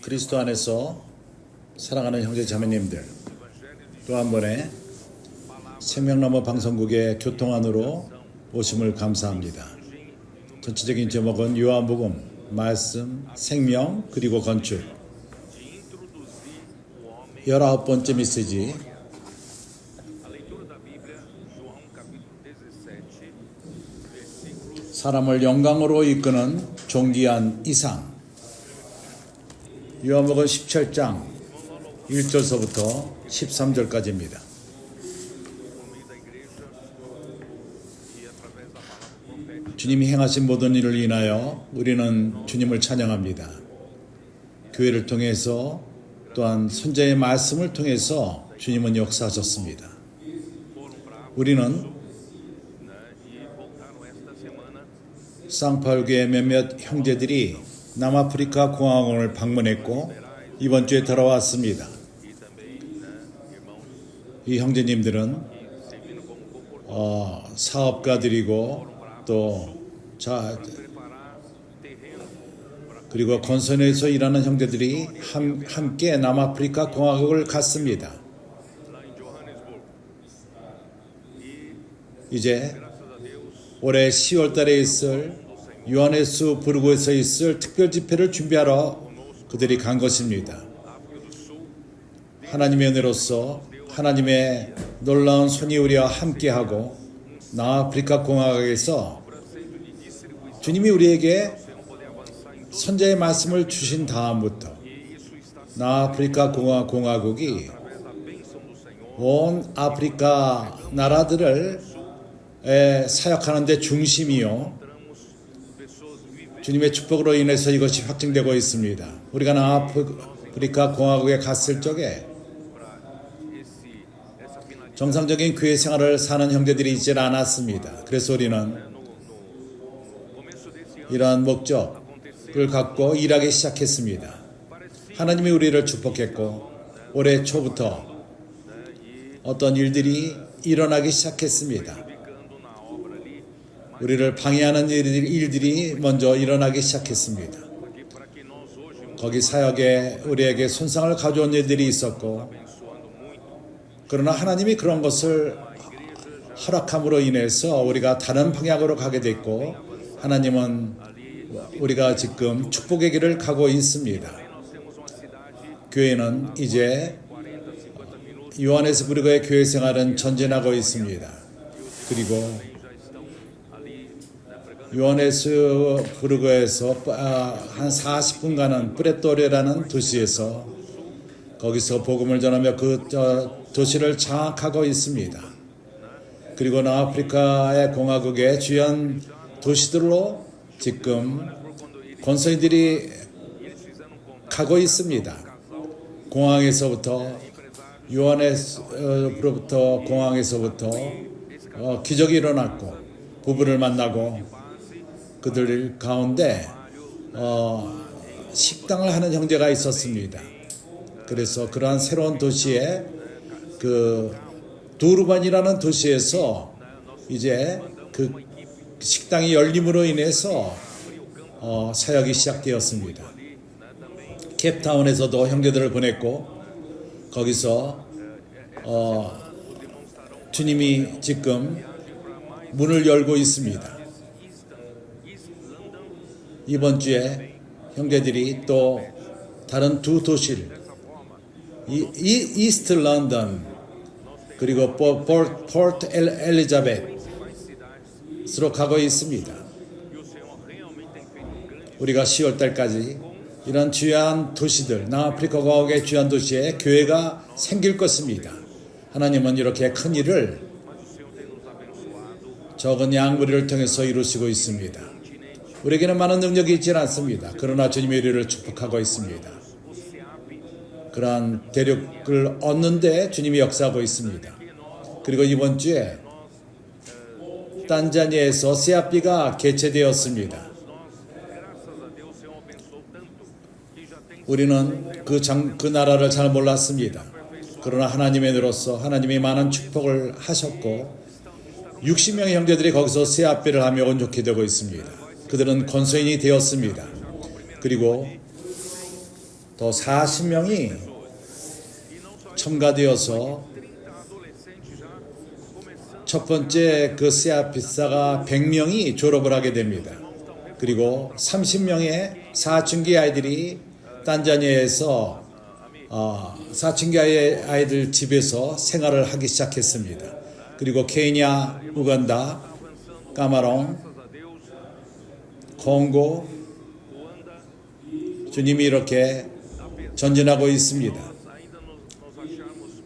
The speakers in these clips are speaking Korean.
그리스도 안에서 사랑하는 형제 자매님들, 또 한 번의 생명나무 방송국의 교통 안으로 오심을 감사합니다. 전체적인 제목은 요한복음, 말씀, 생명, 그리고 건축. 19번째 메시지, 사람을 영광으로 이끄는 존귀한 이상. 요한복음 17장 1절서부터 13절까지입니다. 주님이 행하신 모든 일을 인하여 우리는 주님을 찬양합니다. 교회를 통해서 또한 선지자의 말씀을 통해서 주님은 역사하셨습니다. 우리는 쌍파울교의 몇몇 형제들이 남아프리카 공화국을 방문했고 이번 주에 돌아왔습니다. 이 형제님들은 사업가들이고 그리고 건설에서 일하는 형제들이 함께 남아프리카 공화국을 갔습니다. 이제 올해 10월 달에 있을 요하네스부르크에서 있을 특별 집회를 준비하러 그들이 간 것입니다. 하나님의 은혜로서 하나님의 놀라운 손이 우리와 함께하고 남아프리카 공화국에서 주님이 우리에게 선지자의 말씀을 주신 다음부터 남아프리카 공화국이 온 아프리카 나라들을 사역하는 데 중심이요, 주님의 축복으로 인해서 이것이 확증되고 있습니다. 우리가 남아프리카 공화국에 갔을 적에 정상적인 교회 생활을 사는 형제들이 있지 않았습니다. 그래서 우리는 이러한 목적을 갖고 일하기 시작했습니다. 하나님이 우리를 축복했고 올해 초부터 어떤 일들이 일어나기 시작했습니다. 우리를 방해하는 일들이 먼저 일어나기 시작했습니다. 거기 사역에 우리에게 손상을 가져온 일들이 있었고, 그러나 하나님이 그런 것을 허락함으로 인해서 우리가 다른 방향으로 가게 됐고, 하나님은 우리가 지금 축복의 길을 가고 있습니다. 교회는 이제 요하네스부르크의 교회 생활은 전진하고 있습니다. 그리고 요하네스부르크에서 한 40분 가는 프레토리아라는 도시에서 거기서 복음을 전하며 그 도시를 장악하고 있습니다. 그리고 남아프리카의 공화국의 주연 도시들로 지금 건설들이 가고 있습니다. 공항에서부터 요하네스부르크부터 공항에서부터 기적이 일어났고 부부를 만나고 그들 가운데 식당을 하는 형제가 있었습니다. 그래서 그러한 새로운 도시에 그 두르반이라는 도시에서 이제 그 식당이 열림으로 인해서 사역이 시작되었습니다. 캡타운에서도 형제들을 보냈고 거기서 주님이 지금 문을 열고 있습니다. 이번 주에 형제들이 또 다른 두 도시를 이스트 런던 그리고 포트 엘리자베스로 가고 있습니다. 우리가 10월 달까지 이런 주요한 도시들, 남아프리카 공화국의 주요한 도시에 교회가 생길 것입니다. 하나님은 이렇게 큰 일을 적은 양무리를 통해서 이루시고 있습니다. 우리에게는 많은 능력이 있지 않습니다. 그러나 주님의 우리를 축복하고 있습니다. 그러한 대륙을 얻는데 주님이 역사하고 있습니다. 그리고 이번 주에 탄자니아에서 세아피가 개최되었습니다. 우리는 그 나라를 잘 몰랐습니다. 그러나 하나님의 은혜로서 하나님이 많은 축복을 하셨고 60명의 형제들이 거기서 세아피를 하며 온전케 되고 있습니다. 그들은 건설인이 되었습니다. 그리고 더 40명이 첨가되어서 첫 번째 그 세아피사가 100명이 졸업을 하게 됩니다. 그리고 30명의 사춘기 아이들이 탄자니아에서 사춘기 아이들 집에서 생활을 하기 시작했습니다. 그리고 케냐, 우간다, 까마롱, 콩고, 주님이 이렇게 전진하고 있습니다.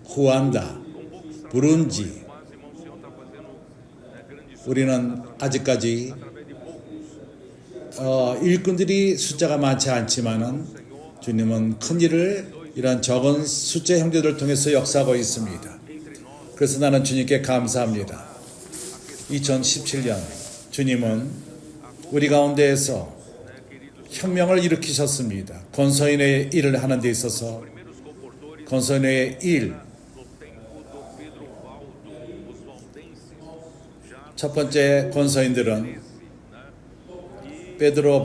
후안다, 부룬지. 우리는 아직까지 일꾼들이 숫자가 많지 않지만은 주님은 큰 일을 이런 적은 숫자 형제들을 통해서 역사하고 있습니다. 그래서 나는 주님께 감사합니다. 2017년 주님은 우리 가운데에서 혁명을 일으키셨습니다. 권서인의 일을 하는 데 있어서 권서인의 일, 첫 번째 권서인들은 베드로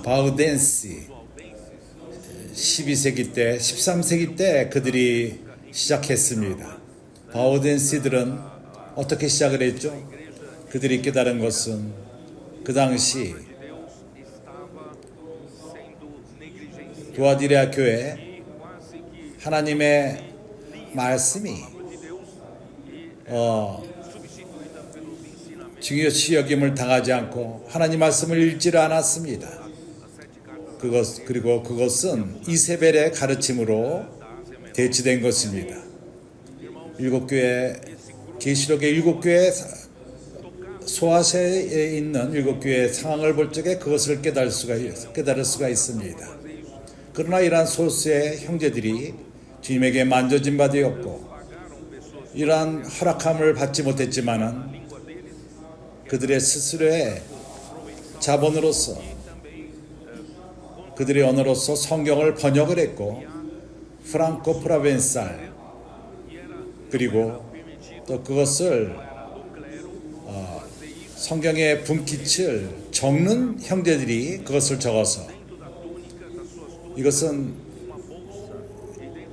바우덴시 12세기 때 13세기 때 그들이 시작했습니다. 바우덴시들은 어떻게 시작을 했죠? 그들이 깨달은 것은 그 당시 두아디라 교회 하나님의 말씀이 중요시 여김을 당하지 않고 하나님 말씀을 읽지를 않았습니다. 그리고 그것은 이세벨의 가르침으로 대치된 것입니다. 일곱 교회, 계시록의 일곱 교회 소아세에 있는 일곱 교회의 상황을 볼 적에 그것을 깨달을 수가 있습니다. 그러나 이러한 소수의 형제들이 주님에게 만져진 바 되었고 이러한 허락함을 받지 못했지만은 그들의 스스로의 자본으로서 그들의 언어로서 성경을 번역을 했고 프랑코 프라벤살 그리고 또 그것을 성경의 분깃을 적는 형제들이 그것을 적어서 이것은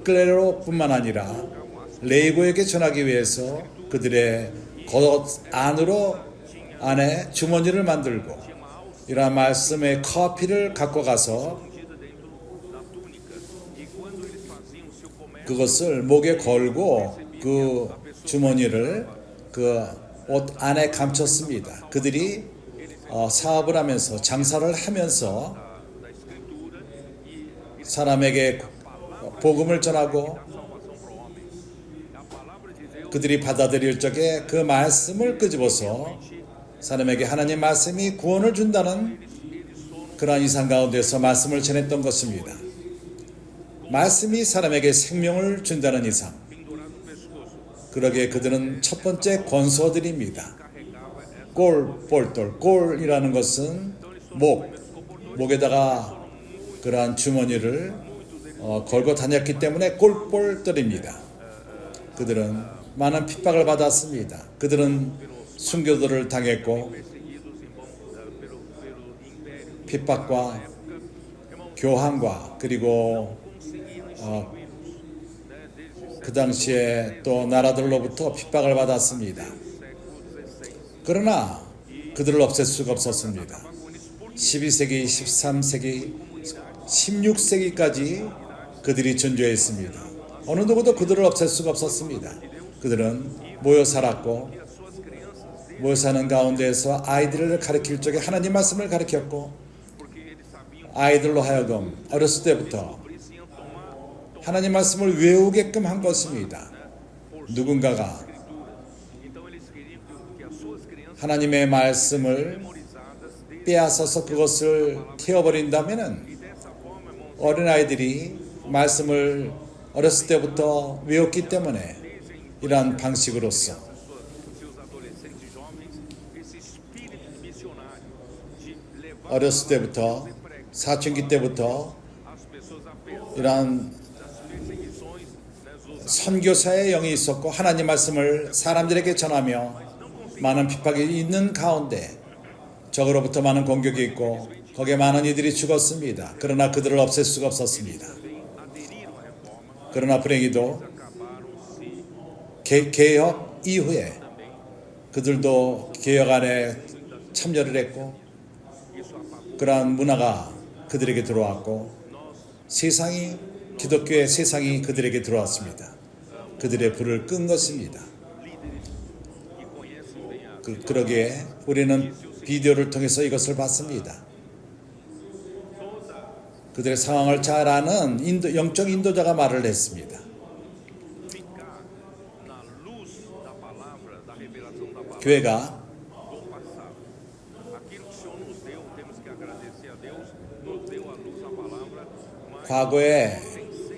클레로뿐만 아니라 레이고에게 전하기 위해서 그들의 겉 안에 주머니를 만들고 이러한 말씀의 커피를 갖고 가서 그것을 목에 걸고 그 주머니를 그 옷 안에 감췄습니다. 그들이 사업을 하면서 장사를 하면서 사람에게 복음을 전하고 그들이 받아들일 적에 그 말씀을 끄집어서 사람에게 하나님 말씀이 구원을 준다는 그러한 이상 가운데서 말씀을 전했던 것입니다. 말씀이 사람에게 생명을 준다는 이상, 그러기에 그들은 첫 번째 권서들입니다. 꼴이라는 것은 목에다가 그러한 주머니를 걸고 다녔기 때문에 꼴볼들입니다. 그들은 많은 핍박을 받았습니다. 그들은 순교도를 당했고 핍박과 교황과 그리고 그 당시에 또 나라들로부터 핍박을 받았습니다. 그러나 그들을 없앨 수가 없었습니다. 12세기, 13세기, 16세기까지 그들이 존재했습니다. 어느 누구도 그들을 없앨 수가 없었습니다. 그들은 모여 살았고 모여 사는 가운데에서 아이들을 가르칠 적에 하나님 말씀을 가르쳤고 아이들로 하여금 어렸을 때부터 하나님 말씀을 외우게끔 한 것입니다. 누군가가 하나님의 말씀을 빼앗아서 그것을 태워버린다면 어린아이들이 말씀을 어렸을 때부터 외웠기 때문에 이러한 방식으로서 어렸을 때부터 사춘기 때부터 이러한 선교사의 영이 있었고 하나님 말씀을 사람들에게 전하며 많은 핍박이 있는 가운데 적으로부터 많은 공격이 있고 거기에 많은 이들이 죽었습니다. 그러나 그들을 없앨 수가 없었습니다. 그러나 불행히도 개혁 이후에 그들도 개혁 안에 참여를 했고 그러한 문화가 그들에게 들어왔고 세상이 기독교의 세상이 그들에게 들어왔습니다. 그들의 불을 끈 것입니다. 그러기에 우리는 비디오를 통해서 이것을 봤습니다. 그들의 상황을 잘 아는 영적 인도자가 말을 했습니다. 교회가 과거에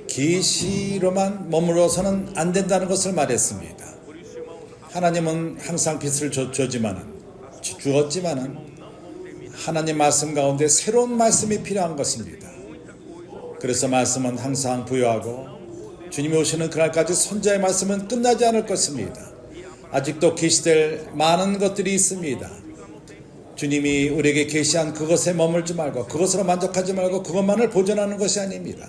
계시로만 머물러서는 안 된다는 것을 말했습니다. 하나님은 항상 빛을 주었지만은 하나님 말씀 가운데 새로운 말씀이 필요한 것입니다. 그래서 말씀은 항상 부여하고 주님이 오시는 그날까지 선자의 말씀은 끝나지 않을 것입니다. 아직도 계시될 많은 것들이 있습니다. 주님이 우리에게 계시한 그것에 머물지 말고 그것으로 만족하지 말고 그것만을 보존하는 것이 아닙니다.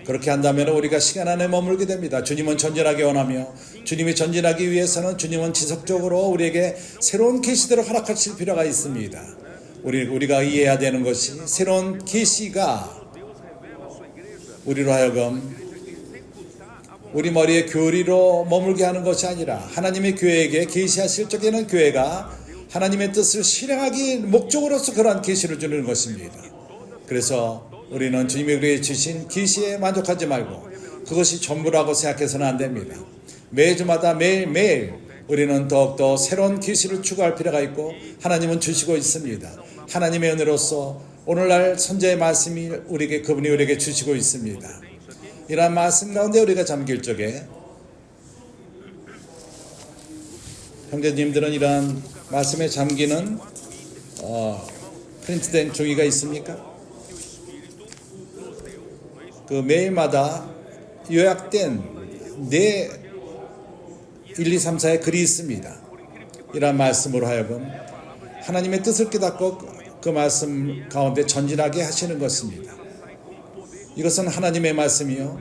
그렇게 한다면 우리가 시간 안에 머물게 됩니다. 주님은 전진하기 원하며 주님이 전진하기 위해서는 주님은 지속적으로 우리에게 새로운 계시들을 허락하실 필요가 있습니다. 우리가 이해해야 되는 것이 새로운 계시가 우리로 하여금 우리 머리에 교리로 머물게 하는 것이 아니라 하나님의 교회에게 계시하실 적에는 교회가 하나님의 뜻을 실행하기 목적으로서 그러한 계시를 주는 것입니다. 그래서 우리는 주님이 우리에게 주신 계시에 만족하지 말고 그것이 전부라고 생각해서는 안 됩니다. 매주마다 매일매일 우리는 더욱더 새로운 계시를 추구할 필요가 있고 하나님은 주시고 있습니다. 하나님의 은혜로서 오늘날 선지자의 말씀이 그분이 우리에게 주시고 있습니다. 이러한 말씀 가운데 우리가 잠길 적에 형제님들은 이러한 말씀에 잠기는 프린트된 종이가 있습니까? 그 매일마다 요약된 1, 2, 3, 4의 글이 있습니다. 이러한 말씀으로 하여금 하나님의 뜻을 깨닫고 그 말씀 가운데 전진하게 하시는 것입니다. 이것은 하나님의 말씀이요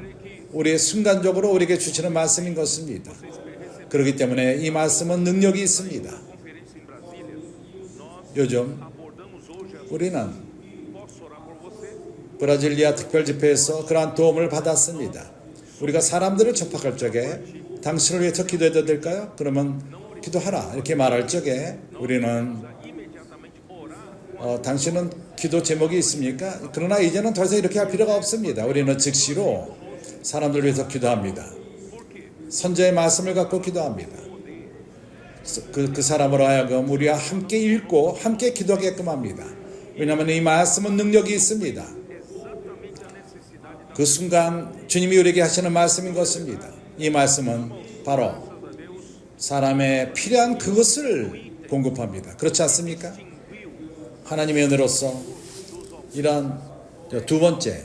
우리의 순간적으로 우리에게 주시는 말씀인 것입니다. 그렇기 때문에 이 말씀은 능력이 있습니다. 요즘 우리는 브라질리아 특별집회에서 그러한 도움을 받았습니다. 우리가 사람들을 접촉할 적에 당신을 위해서 기도해도 될까요? 그러면 기도하라 이렇게 말할 적에 우리는 당신은 기도 제목이 있습니까? 그러나 이제는 더 이상 이렇게 할 필요가 없습니다. 우리는 즉시로 사람들을 위해서 기도합니다. 선지자의 말씀을 갖고 기도합니다. 그 사람으로 하여금 우리와 함께 읽고 함께 기도하게끔 합니다. 왜냐하면 이 말씀은 능력이 있습니다. 그 순간 주님이 우리에게 하시는 말씀인 것입니다. 이 말씀은 바로 사람의 필요한 그것을 공급합니다. 그렇지 않습니까? 하나님의 은혜로서 이런 두 번째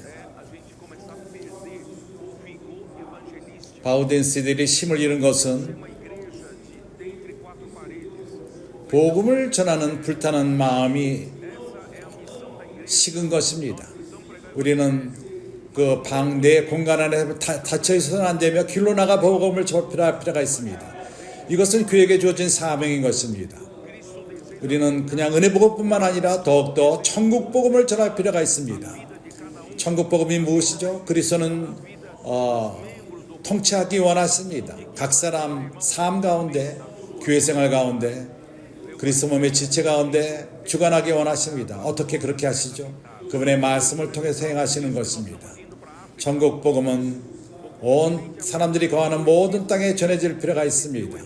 바우덴스들이 힘을 잃은 것은 복음을 전하는 불타는 마음이 식은 것입니다. 우리는 그 방 내 공간 안에 닫혀 있어서는 안 되며 길로 나가 복음을 전할 필요가 있습니다. 이것은 교회에게 주어진 사명인 것입니다. 우리는 그냥 은혜 복음뿐만 아니라 더욱더 천국 복음을 전할 필요가 있습니다. 천국 복음이 무엇이죠? 그리스도는 통치하기 원하십니다. 각 사람 삶 가운데 교회 생활 가운데 그리스도 몸의 지체 가운데 주관하기 원하십니다. 어떻게 그렇게 하시죠? 그분의 말씀을 통해서 행하시는 것입니다. 천국 복음은 온 사람들이 거하는 모든 땅에 전해질 필요가 있습니다.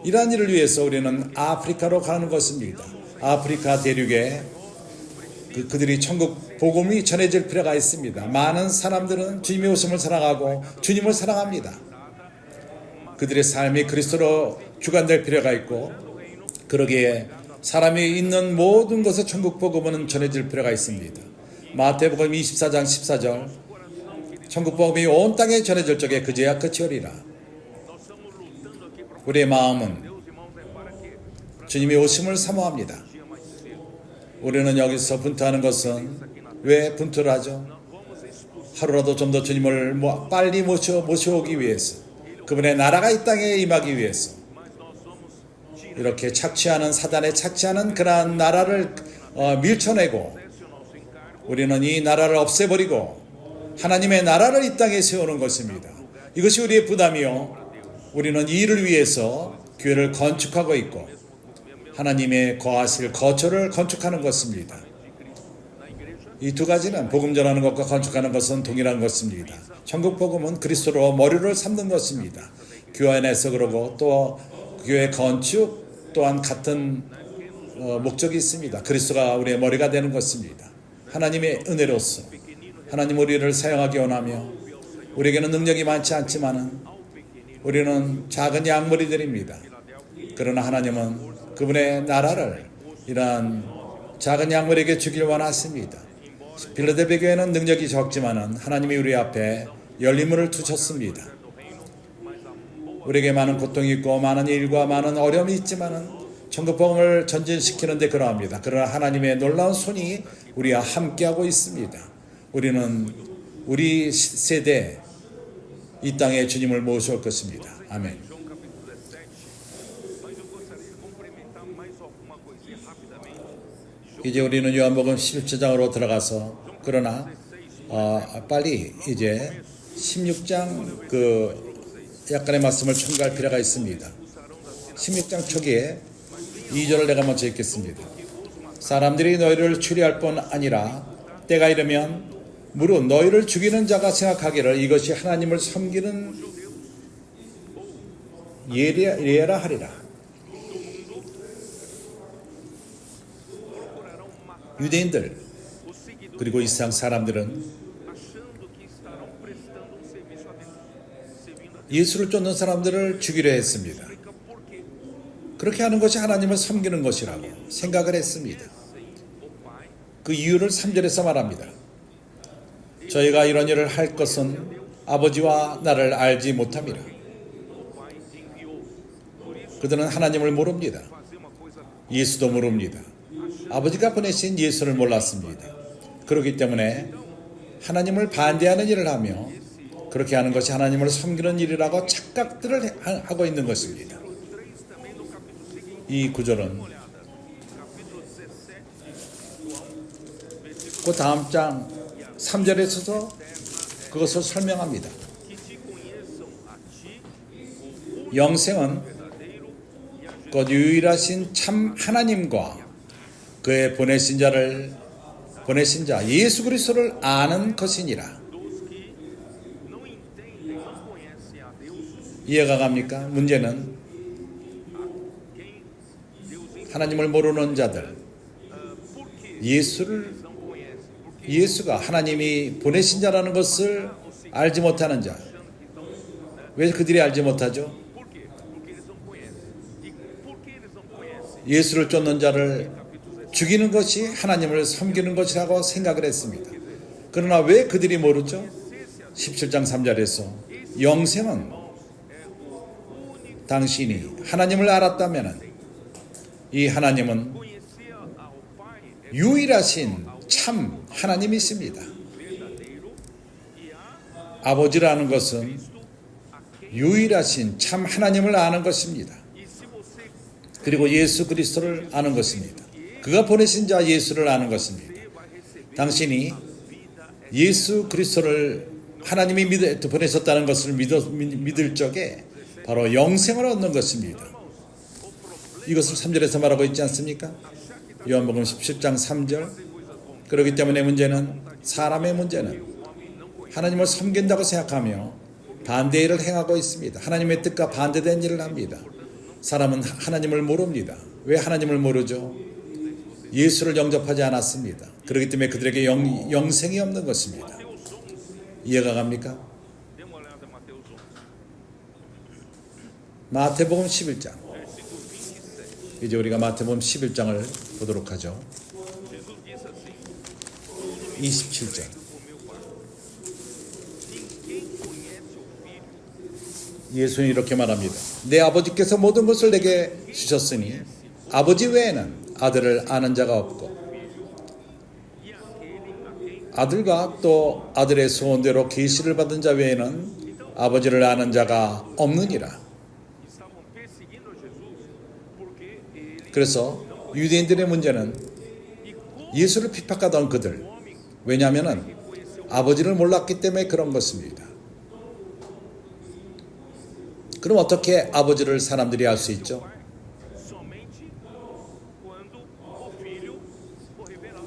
이러한 일을 위해서 우리는 아프리카로 가는 것입니다. 아프리카 대륙에 그들이 천국 복음이 전해질 필요가 있습니다. 많은 사람들은 주님의 오심을 사랑하고 주님을 사랑합니다. 그들의 삶이 그리스도로 주관될 필요가 있고 그러기에 사람이 있는 모든 것에 천국 복음은 전해질 필요가 있습니다. 마태복음 24장 14절 천국 복음이 온 땅에 전해질 적에 그제야 끝이 오리라. 우리의 마음은 주님의 오심을 사모합니다. 우리는 여기서 분투하는 것은 왜 분투를 하죠? 하루라도 좀 더 주님을 빨리 모셔오기 위해서, 그분의 나라가 이 땅에 임하기 위해서 이렇게 착취하는, 사단에 착취하는 그러한 나라를 밀쳐내고 우리는 이 나라를 없애버리고 하나님의 나라를 이 땅에 세우는 것입니다. 이것이 우리의 부담이요, 우리는 이 일을 위해서 교회를 건축하고 있고 하나님의 거하실 거처를 건축하는 것입니다. 이 두 가지는 복음 전하는 것과 건축하는 것은 동일한 것입니다. 천국 복음은 그리스도로 머리를 삼는 것입니다. 교회 안에서 그러고 또 교회 건축 또한 같은 목적이 있습니다. 그리스도가 우리의 머리가 되는 것입니다. 하나님의 은혜로서 하나님 우리를 사용하기 원하며, 우리에게는 능력이 많지 않지만은 우리는 작은 양머리들입니다. 그러나 하나님은 그분의 나라를 이러한 작은 양머리에게 주길 원하십니다. 빌라델피아 교회는 능력이 적지만은 하나님이 우리 앞에 열린 문을 두셨습니다. 우리에게 많은 고통이 있고 많은 일과 많은 어려움이 있지만은 천국 복음을 전진시키는 데 그러합니다. 그러나 하나님의 놀라운 손이 우리와 함께하고 있습니다. 우리는 우리 세대 이 땅에 주님을 모셔올 것입니다. 아멘. 이제 우리는 요한복음 11장으로 들어가서, 그러나 빨리 이제 16장 약간의 말씀을 첨가할 필요가 있습니다. 16장 초기에 2절을 내가 먼저 읽겠습니다. 사람들이 너희를 추리할 뿐 아니라 때가 이르면 무릇 너희를 죽이는 자가 생각하기를 이것이 하나님을 섬기는 예라 하리라. 유대인들 그리고 이 세상 사람들은 예수를 쫓는 사람들을 죽이려 했습니다. 그렇게 하는 것이 하나님을 섬기는 것이라고 생각을 했습니다. 그 이유를 3절에서 말합니다. 저희가 이런 일을 할 것은 아버지와 나를 알지 못함이라. 그들은 하나님을 모릅니다. 예수도 모릅니다. 아버지가 보내신 예수를 몰랐습니다. 그렇기 때문에 하나님을 반대하는 일을 하며 그렇게 하는 것이 하나님을 섬기는 일이라고 착각들을 하고 있는 것입니다. 이 구절은 그 다음 장 3절에서도 그것을 설명합니다. 영생은 그 유일하신 참 하나님과 그의 보내신 자 예수 그리스도를 아는 것이니라. 이해가 갑니까? 문제는 하나님을 모르는 자들, 예수가 하나님이 보내신 자라는 것을 알지 못하는 자. 왜 그들이 알지 못하죠? 예수를 쫓는 자를 죽이는 것이 하나님을 섬기는 것이라고 생각을 했습니다. 그러나 왜 그들이 모르죠? 17장 3절에서 영생은 당신이 하나님을 알았다면 이 하나님은 유일하신 참 하나님이십니다. 아버지라는 것은 유일하신 참 하나님을 아는 것입니다. 그리고 예수 그리스도를 아는 것입니다. 그가 보내신 자 예수를 아는 것입니다. 당신이 예수 그리스도를 하나님이 보내셨다는 것을 믿을 적에 바로 영생을 얻는 것입니다. 이것을 3절에서 말하고 있지 않습니까? 요한복음 17장 3절. 그렇기 때문에 사람의 문제는 하나님을 섬긴다고 생각하며 반대 일을 행하고 있습니다. 하나님의 뜻과 반대된 일을 합니다. 사람은 하나님을 모릅니다. 왜 하나님을 모르죠? 예수를 영접하지 않았습니다. 그렇기 때문에 그들에게 영생이 없는 것입니다. 이해가 갑니까? 마태복음 11장. 이제 우리가 마태복음 11장을 보도록 하죠. 27절. 예수는 이렇게 말합니다. 내 아버지께서 모든 것을 내게 주셨으니 아버지 외에는 아들을 아는 자가 없고 아들과 또 아들의 소원대로 계시를 받은 자 외에는 아버지를 아는 자가 없느니라. 그래서 유대인들의 문제는 예수를 핍박하던 그들, 왜냐하면 아버지를 몰랐기 때문에 그런 것입니다. 그럼 어떻게 아버지를 사람들이 알 수 있죠?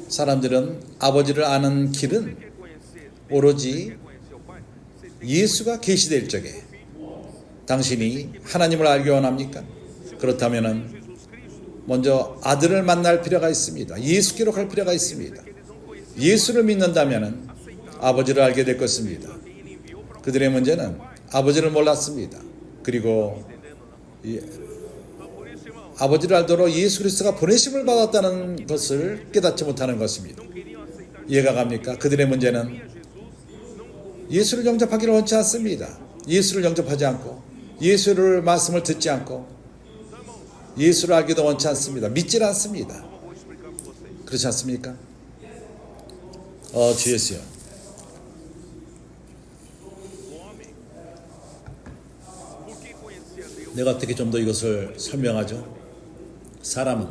사람들은 아버지를 아는 길은 오로지 예수가 계시될 적에 당신이 하나님을 알기 원합니까? 그렇다면 먼저 아들을 만날 필요가 있습니다. 예수께로 갈 필요가 있습니다. 예수를 믿는다면 아버지를 알게 될 것입니다. 그들의 문제는 아버지를 몰랐습니다. 그리고 아버지를 알도록 예수 그리스도가 보내심을 받았다는 것을 깨닫지 못하는 것입니다. 이해가 갑니까? 그들의 문제는 예수를 영접하기를 원치 않습니다. 예수를 영접하지 않고 예수를 말씀을 듣지 않고 예수를 알기도 원치 않습니다. 믿질 않습니다. 그렇지 않습니까? 주 예수요. 내가 어떻게 좀 더 이것을 설명하죠? 사람은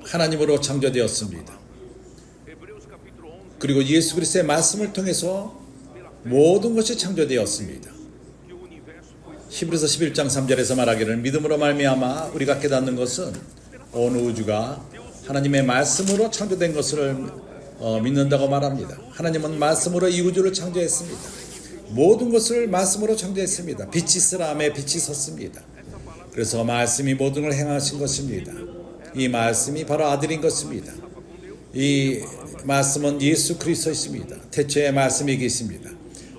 하나님으로 창조되었습니다. 그리고 예수 그리스도의 말씀을 통해서 모든 것이 창조되었습니다. 히브리서 11장 3절에서 말하기를 믿음으로 말미암아 우리가 깨닫는 것은 온 우주가 하나님의 말씀으로 창조된 것을 믿는다고 말합니다. 하나님은 말씀으로 이 우주를 창조했습니다. 모든 것을 말씀으로 창조했습니다. 빛이 있으라함에 빛이 섰습니다. 그래서 말씀이 모든 걸 행하신 것입니다. 이 말씀이 바로 아들인 것입니다. 이 말씀은 예수 그리스도이십니다. 태초에 말씀이 계십니다.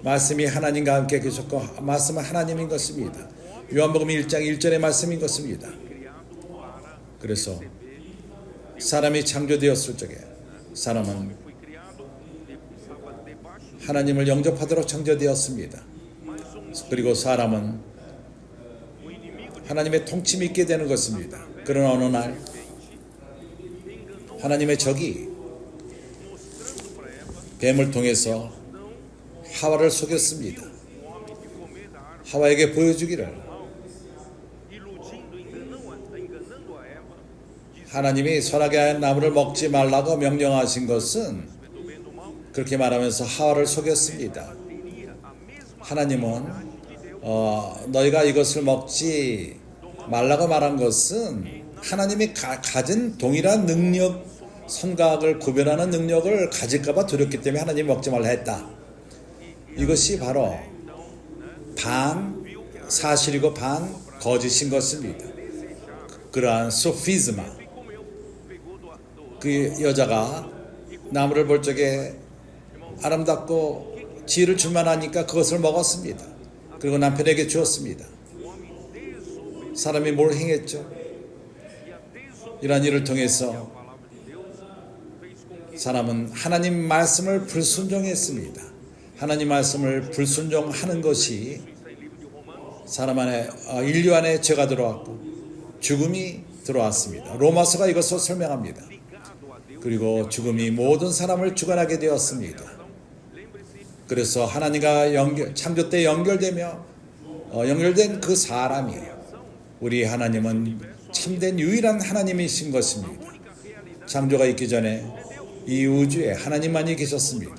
말씀이 하나님과 함께 계셨고 말씀은 하나님인 것입니다. 요한복음 1장 1절의 말씀인 것입니다. 그래서 사람이 창조되었을 적에 사람은 하나님을 영접하도록 창조되었습니다. 그리고 사람은 하나님의 통치를 있게 되는 것입니다. 그러나 어느 날 하나님의 적이 뱀을 통해서 하와를 속였습니다. 하와에게 보여주기를 하나님이 선악의 나무를 먹지 말라고 명령하신 것은 그렇게 말하면서 하와를 속였습니다. 하나님은 너희가 이것을 먹지 말라고 말한 것은 하나님이 가진 동일한 능력, 선과악을 구별하는 능력을 가질까 봐 두렵기 때문에 하나님이 먹지 말라 했다. 이것이 바로 반 사실이고 반 거짓인 것입니다. 그러한 소피즈마, 그 여자가 나무를 볼 적에 아름답고 지혜를 줄만하니까 그것을 먹었습니다. 그리고 남편에게 주었습니다. 사람이 뭘 행했죠? 이러한 일을 통해서 사람은 하나님 말씀을 불순종했습니다. 하나님 말씀을 불순종하는 것이 사람 안에 인류 안에 죄가 들어왔고 죽음이 들어왔습니다. 로마서가 이것을 설명합니다. 그리고 죽음이 모든 사람을 주관하게 되었습니다. 그래서 하나님과 창조 때 연결된 그 사람이 우리 하나님은 참된 유일한 하나님이신 것입니다. 창조가 있기 전에 이 우주에 하나님만이 계셨습니다.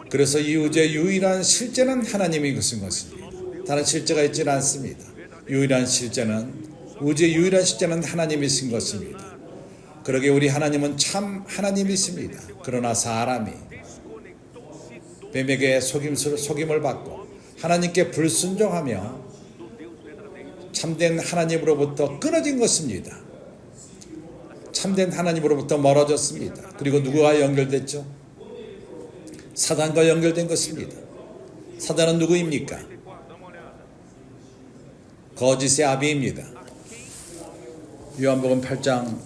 그래서 이 우주의 유일한 실제는 하나님이 계신 것입니다. 다른 실제가 있지는 않습니다. 우주의 유일한 실제는 하나님이신 것입니다. 그러게 우리 하나님은 참 하나님이십니다. 그러나 사람이 뱀에게 속임을 받고 하나님께 불순종하며 참된 하나님으로부터 끊어진 것입니다. 참된 하나님으로부터 멀어졌습니다. 그리고 누구와 연결됐죠? 사단과 연결된 것입니다. 사단은 누구입니까? 거짓의 아비입니다. 요한복음 8장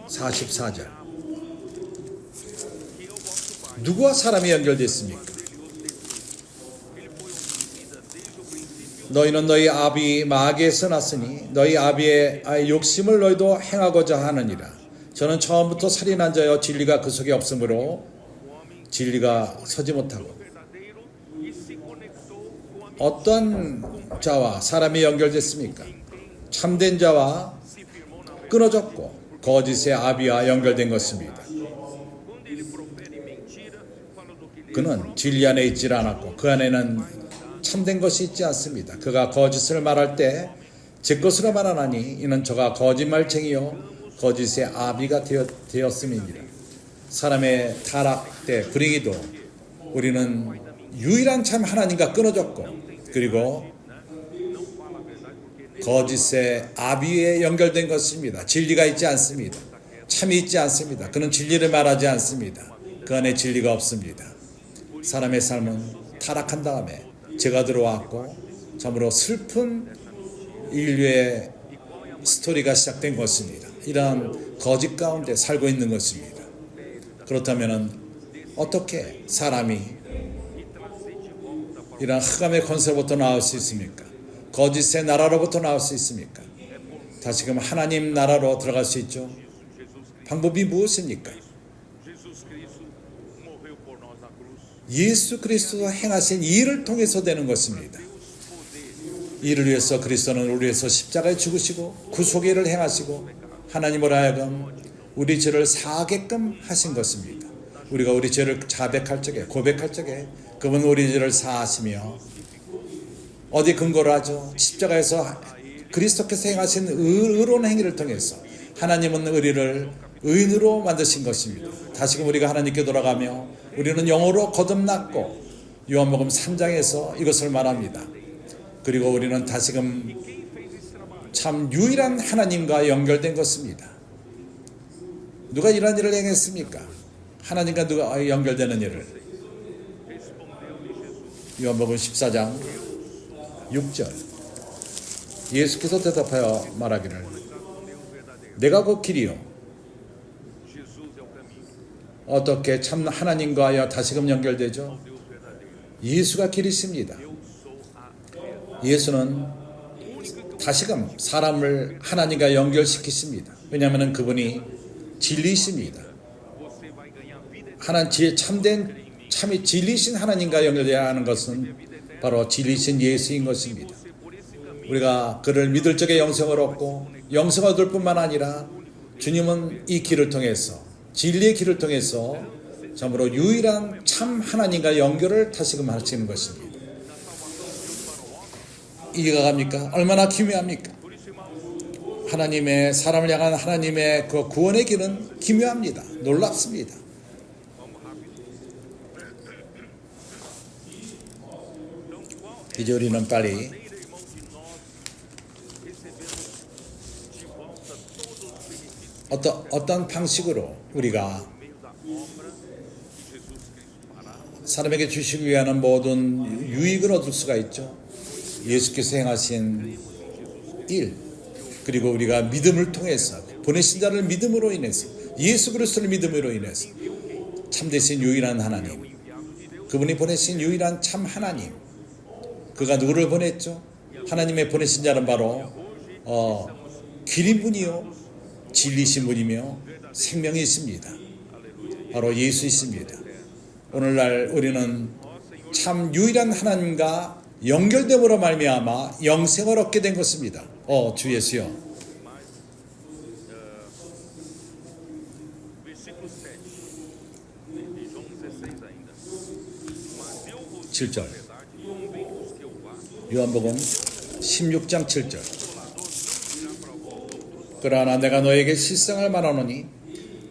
44절. 누구와 사람이 연결됐습니까? 너희는 너희 아비 마귀에서 났으니 너희 아비의 욕심을 너희도 행하고자 하느니라. 저는 처음부터 살인한 자여 진리가 그 속에 없으므로 진리가 서지 못하고. 어떤 자와 사람이 연결됐습니까? 참된 자와 끊어졌고 거짓의 아비와 연결된 것입니다. 그는 진리 안에 있지 않았고 그 안에는 참된 것이 있지 않습니다. 그가 거짓을 말할 때 제 것으로 말하나니 이는 저가 거짓말쟁이요 거짓의 아비가 되었음이니라. 사람의 타락 때 불행히도 우리는 유일한 참 하나님과 끊어졌고 그리고 거짓의 아비에 연결된 것입니다. 진리가 있지 않습니다. 참이 있지 않습니다. 그는 진리를 말하지 않습니다. 그 안에 진리가 없습니다. 사람의 삶은 타락한 다음에 죄가 들어왔고 참으로 슬픈 인류의 스토리가 시작된 것입니다. 이러한 거짓 가운데 살고 있는 것입니다. 그렇다면 어떻게 사람이 이러한 흑암의 권세로부터 나올 수 있습니까? 거짓의 나라로부터 나올 수 있습니까? 다시금 하나님 나라로 들어갈 수 있죠. 방법이 무엇입니까? 예수 그리스도가 행하신 일을 통해서 되는 것입니다. 이를 위해서 그리스도는 우리 위해서 십자가에 죽으시고 구속의 일을 행하시고 하나님으로 하여금 우리 죄를 사하게끔 하신 것입니다. 우리가 우리 죄를 자백할 적에 고백할 적에 그분은 우리 죄를 사하시며 어디 근거로 하죠? 십자가에서 그리스도께서 행하신 의로운 행위를 통해서 하나님은 우리를 의인으로 만드신 것입니다. 다시금 우리가 하나님께 돌아가며 우리는 영으로 거듭났고 요한복음 3장에서 이것을 말합니다. 그리고 우리는 다시금 참 유일한 하나님과 연결된 것입니다. 누가 이런 일을 행했습니까? 하나님과 누가 연결되는 일을. 요한복음 14장 6절 예수께서 대답하여 말하기를 내가 곧 길이요. 어떻게 참 하나님과 다시금 연결되죠? 예수가 길이십니다. 예수는 다시금 사람을 하나님과 연결시키십니다. 왜냐하면 그분이 진리이십니다. 참이 진리신 하나님과 연결되어야 하는 것은 바로 진리신 예수인 것입니다. 우리가 그를 믿을 적에 영생을 얻고 영생을 얻을 뿐만 아니라 주님은 이 길을 통해서 진리의 길을 통해서 참으로 유일한 참 하나님과 연결을 다시금 하시는 것입니다. 이해가 갑니까? 얼마나 기묘합니까? 하나님의 사람을 향한 하나님의 그 구원의 길은 기묘합니다. 놀랍습니다. 이제 우리는 빨리 어떤 방식으로 우리가 사람에게 주시기 위한 모든 유익을 얻을 수가 있죠. 예수께서 행하신 일, 그리고 우리가 믿음을 통해서 보내신 자를 믿음으로 인해서 예수 그리스도를 믿음으로 인해서 참되신 유일한 하나님, 그분이 보내신 유일한 참 하나님, 그가 누구를 보냈죠? 하나님의 보내신 자는 바로 길인 분이요 진리신 분이며 생명이 있습니다. 바로 예수이십니다. 오늘날 우리는 참 유일한 하나님과 연결됨으로 말미암아 영생을 얻게 된 것입니다. 주 예수여. 7절 요한복음 16장 7절 그러나 내가 너에게 실상을 말하노니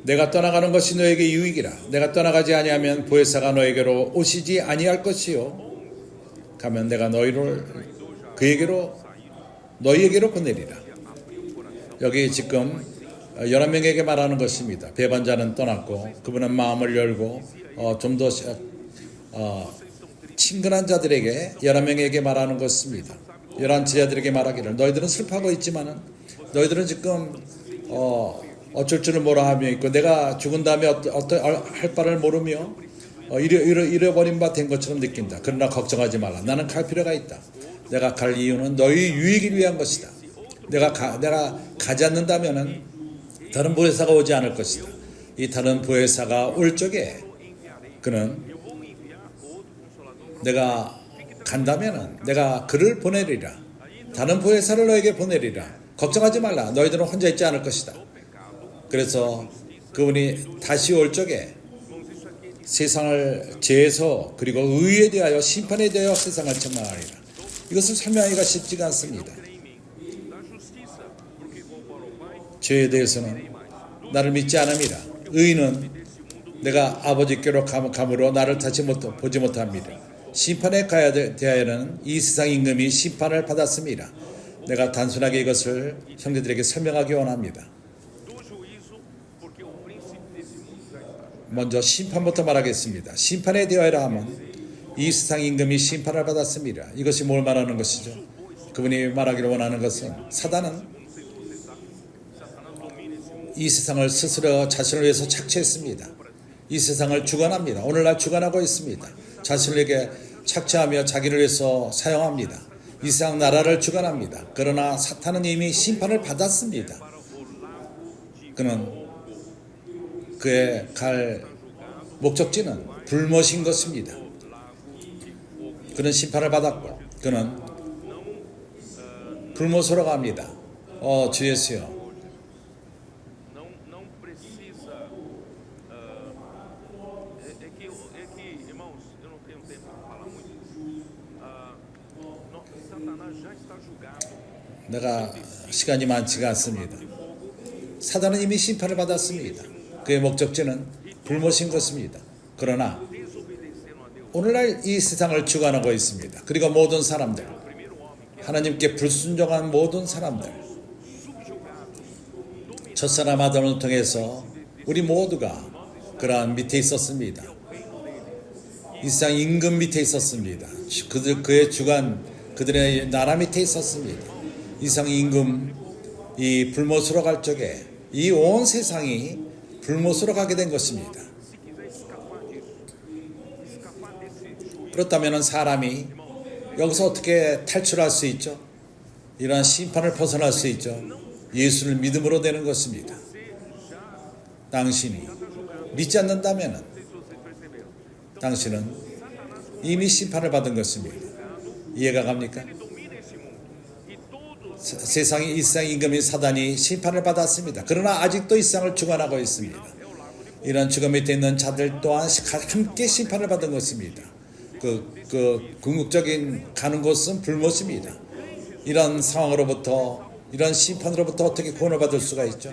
내가 떠나가는 것이 너에게 유익이라. 내가 떠나가지 아니하면 보혜사가 너에게로 오시지 아니할 것이요 가면 내가 너희를 너희에게로 보내리라. 여기 지금 11명에게 말하는 것입니다. 배반자는 떠났고 그분은 마음을 열고 좀 더 친근한 자들에게 11명에게 말하는 것입니다. 11제자들에게 말하기를 너희들은 슬퍼하고 있지만은 너희들은 지금 어쩔 줄을 모라 하며 있고 내가 죽은 다음에 할 바를 모르며 잃어버린 바 된 것처럼 느낀다. 그러나 걱정하지 말라. 나는 갈 필요가 있다. 내가 갈 이유는 너희 유익을 위한 것이다. 내가 가지 않는다면은 다른 보혜사가 오지 않을 것이다. 이 다른 보혜사가 올 적에 그는 내가 간다면은 내가 그를 보내리라. 다른 보혜사를 너에게 보내리라. 걱정하지 말라. 너희들은 혼자 있지 않을 것이다. 그래서 그분이 다시 올 적에 세상을 죄에서 그리고 의에 대하여 심판에 대하여 세상을 책망하리라. 이것을 설명하기가 쉽지가 않습니다. 죄에 대해서는 나를 믿지 않음이라. 의는 내가 아버지께로 감으로 나를 다시 보지 못합니다. 심판에 가야 대하여는 이 세상 임금이 심판을 받았습니다. 내가 단순하게 이것을 형제들에게 설명하기 원합니다. 먼저 심판부터 말하겠습니다. 심판에 대하여라 하면 이 세상 임금이 심판을 받았습니다. 이것이 뭘 말하는 것이죠? 그분이 말하기를 원하는 것은 사단은 이 세상을 스스로 자신을 위해서 착취했습니다. 이 세상을 주관합니다. 오늘날 주관하고 있습니다. 자신에게 착취하며 자기를 위해서 사용합니다. 이 세상 나라를 주관합니다. 그러나 사탄은 이미 심판을 받았습니다. 그는 그의 갈 목적지는 불못인 것입니다. 그는 심판을 받았고 그는 불못으로 갑니다. 주 예수여, 내가 시간이 많지가 않습니다. 사단은 이미 심판을 받았습니다. 그의 목적지는 불못인 것입니다. 그러나 오늘날 이 세상을 주관하고 있습니다. 그리고 모든 사람들, 하나님께 불순종한 모든 사람들, 첫사람 아담을 통해서 우리 모두가 그러한 밑에 있었습니다. 이 세상 임금 밑에 있었습니다. 그의 주관, 그들의 나라 밑에 있었습니다. 이 세상 임금, 이 불못으로 갈 적에 이 온 세상이 불못으로 가게 된 것입니다. 그렇다면 사람이 여기서 어떻게 탈출할 수 있죠? 이러한 심판을 벗어날 수 있죠? 예수를 믿음으로 되는 것입니다. 당신이 믿지 않는다면 당신은 이미 심판을 받은 것입니다. 이해가 갑니까? 세상이 이 세상 임금인 사단이 심판을 받았습니다. 그러나 아직도 이 세상을 주관하고 있습니다. 이런 주관 밑에 있는 자들 또한 함께 심판을 받은 것입니다. 궁극적인 가는 곳은 불못입니다. 이런 상황으로부터, 이런 심판으로부터 어떻게 구원을 받을 수가 있죠?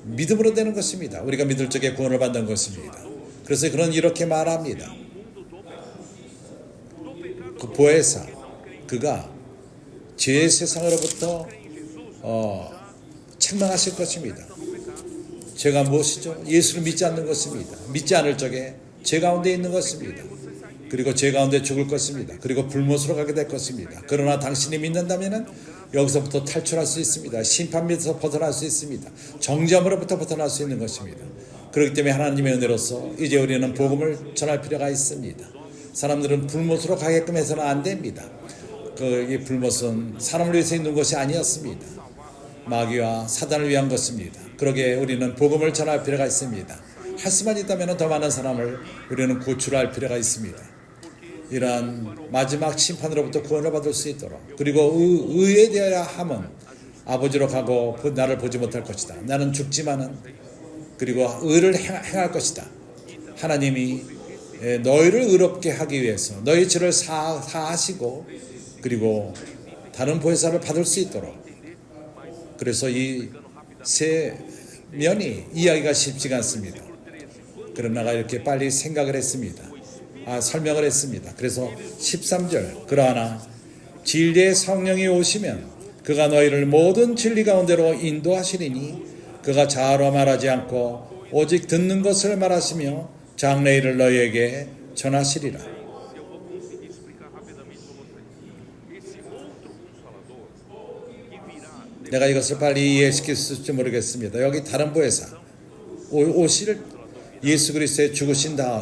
믿음으로 되는 것입니다. 우리가 믿을 적에 구원을 받는 것입니다. 그래서 그는 이렇게 말합니다. 그 보혜사, 그가 죄의 세상으로부터 책망하실 것입니다. 죄가 무엇이죠? 예수를 믿지 않는 것입니다. 믿지 않을 적에 죄 가운데 있는 것입니다. 그리고 죄 가운데 죽을 것입니다. 그리고 불못으로 가게 될 것입니다. 그러나 당신이 믿는다면 여기서부터 탈출할 수 있습니다. 심판 밑에서 벗어날 수 있습니다. 정죄함으로부터 벗어날 수 있는 것입니다. 그렇기 때문에 하나님의 은혜로서 이제 우리는 복음을 전할 필요가 있습니다. 사람들은 불못으로 가게끔 해서는 안 됩니다. 이 불못은 사람을 위해서 있는 것이 아니었습니다. 마귀와 사단을 위한 것입니다. 그러기에 우리는 복음을 전할 필요가 있습니다. 할 수만 있다면 더 많은 사람을 우리는 구출할 필요가 있습니다. 이러한 마지막 심판으로부터 구원을 받을 수 있도록, 그리고 의에 대하여 함은 아버지로 가고 나를 보지 못할 것이다. 나는 죽지만은 그리고 의를 행할 것이다. 하나님이 너희를 의롭게 하기 위해서 너희 죄를 사하시고 그리고 다른 보혜사를 받을 수 있도록, 그래서 이 세 면이 이야기가 쉽지가 않습니다. 그러나 내가 이렇게 빨리 생각을 했습니다. 설명을 했습니다. 그래서 13절, 그러나 진리의 성령이 오시면 그가 너희를 모든 진리 가운데로 인도하시리니 그가 자아로 말하지 않고 오직 듣는 것을 말하시며 장래일을 너희에게 전하시리라. 내가 이것을 빨리 이해시킬 수 있을지 모르겠습니다. 여기 다른 보혜사 오실 예수 그리스도의 죽으신 다음에,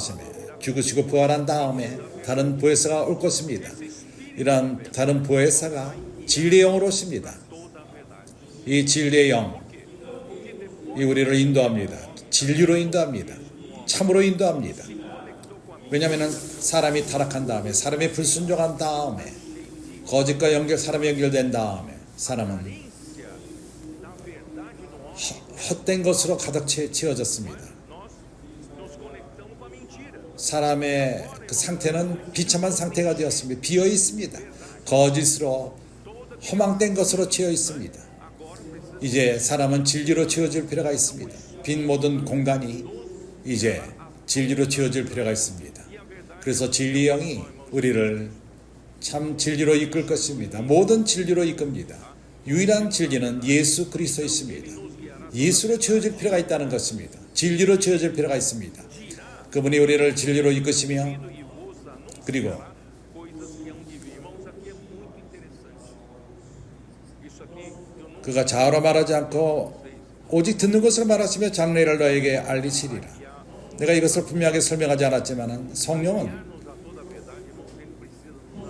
죽으시고 부활한 다음에 다른 보혜사가 올 것입니다. 이러한 다른 보혜사가 진리의 영으로 오십니다. 이 진리의 영, 이 우리를 인도합니다. 진리로 인도합니다. 참으로 인도합니다. 왜냐하면 사람이 타락한 다음에, 사람이 불순종한 다음에, 거짓과 사람이 연결된 다음에 사람은 헛된 것으로 가득 채워졌습니다. 사람의 그 상태는 비참한 상태가 되었습니다. 비어 있습니다. 거짓으로 허망된 것으로 채워 있습니다. 이제 사람은 진리로 채워질 필요가 있습니다. 빈 모든 공간이 이제 진리로 채워질 필요가 있습니다. 그래서 진리 영이 우리를 참 진리로 이끌 것입니다. 모든 진리로 이끕니다. 유일한 진리는 예수 그리스도이십니다. 예수로 채워질 필요가 있다는 것입니다. 진리로 채워질 필요가 있습니다. 그분이 우리를 진리로 이끄시며, 그리고 그가 자아로 말하지 않고 오직 듣는 것을 말하시며 장래를 너에게 알리시리라. 내가 이것을 분명하게 설명하지 않았지만 성령은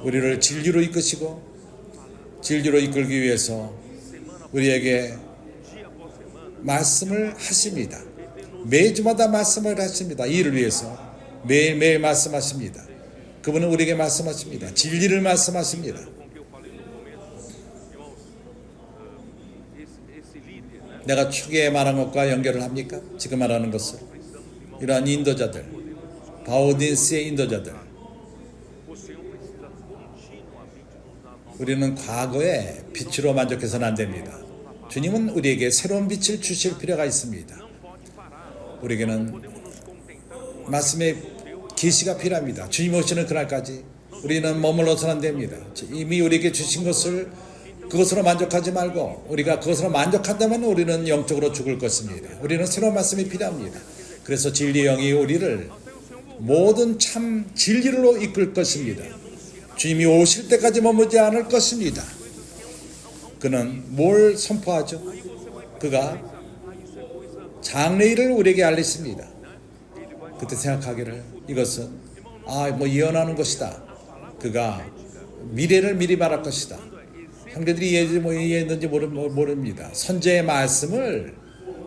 우리를 진리로 이끄시고, 진리로 이끌기 위해서 우리에게 말씀을 하십니다. 매주마다 말씀을 하십니다. 이를 위해서 매일매일 말씀하십니다. 그분은 우리에게 말씀하십니다. 진리를 말씀하십니다. 내가 초기에 말한 것과 연결을 합니까? 지금 말하는 것을. 이러한 인도자들, 바오딘스의 인도자들, 우리는 과거의 빛으로 만족해서는 안 됩니다. 주님은 우리에게 새로운 빛을 주실 필요가 있습니다. 우리에게는 말씀의 계시가 필요합니다. 주님 오시는 그날까지 우리는 머물러서는 안 됩니다. 이미 우리에게 주신 것을, 그것으로 만족하지 말고, 우리가 그것으로 만족한다면 우리는 영적으로 죽을 것입니다. 우리는 새로운 말씀이 필요합니다. 그래서 진리의 영이 우리를 모든 참 진리로 이끌 것입니다. 주님이 오실 때까지 머무지 않을 것입니다. 그는 뭘 선포하죠? 그가 장래일을 우리에게 알리십니다. 그때 생각하기를 이것은 예언하는 것이다. 그가 미래를 미리 말할 것이다. 형제들이 이해했는지 모릅니다. 선제의 말씀을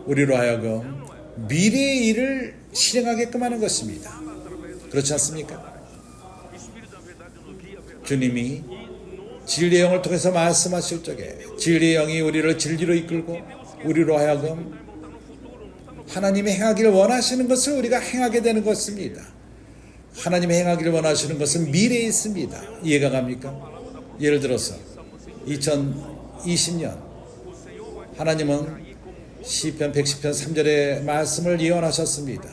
우리로 하여금 미래의 일을 실행하게끔 하는 것입니다. 그렇지 않습니까? 주님이 진리의 영을 통해서 말씀하실 적에 진리의 영이 우리를 진리로 이끌고 우리로 하여금 하나님이 행하기를 원하시는 것을 우리가 행하게 되는 것입니다. 하나님이 행하기를 원하시는 것은 미래에 있습니다. 이해가 갑니까? 예를 들어서 2020년 하나님은 시편 110편 3절의 말씀을 예언하셨습니다.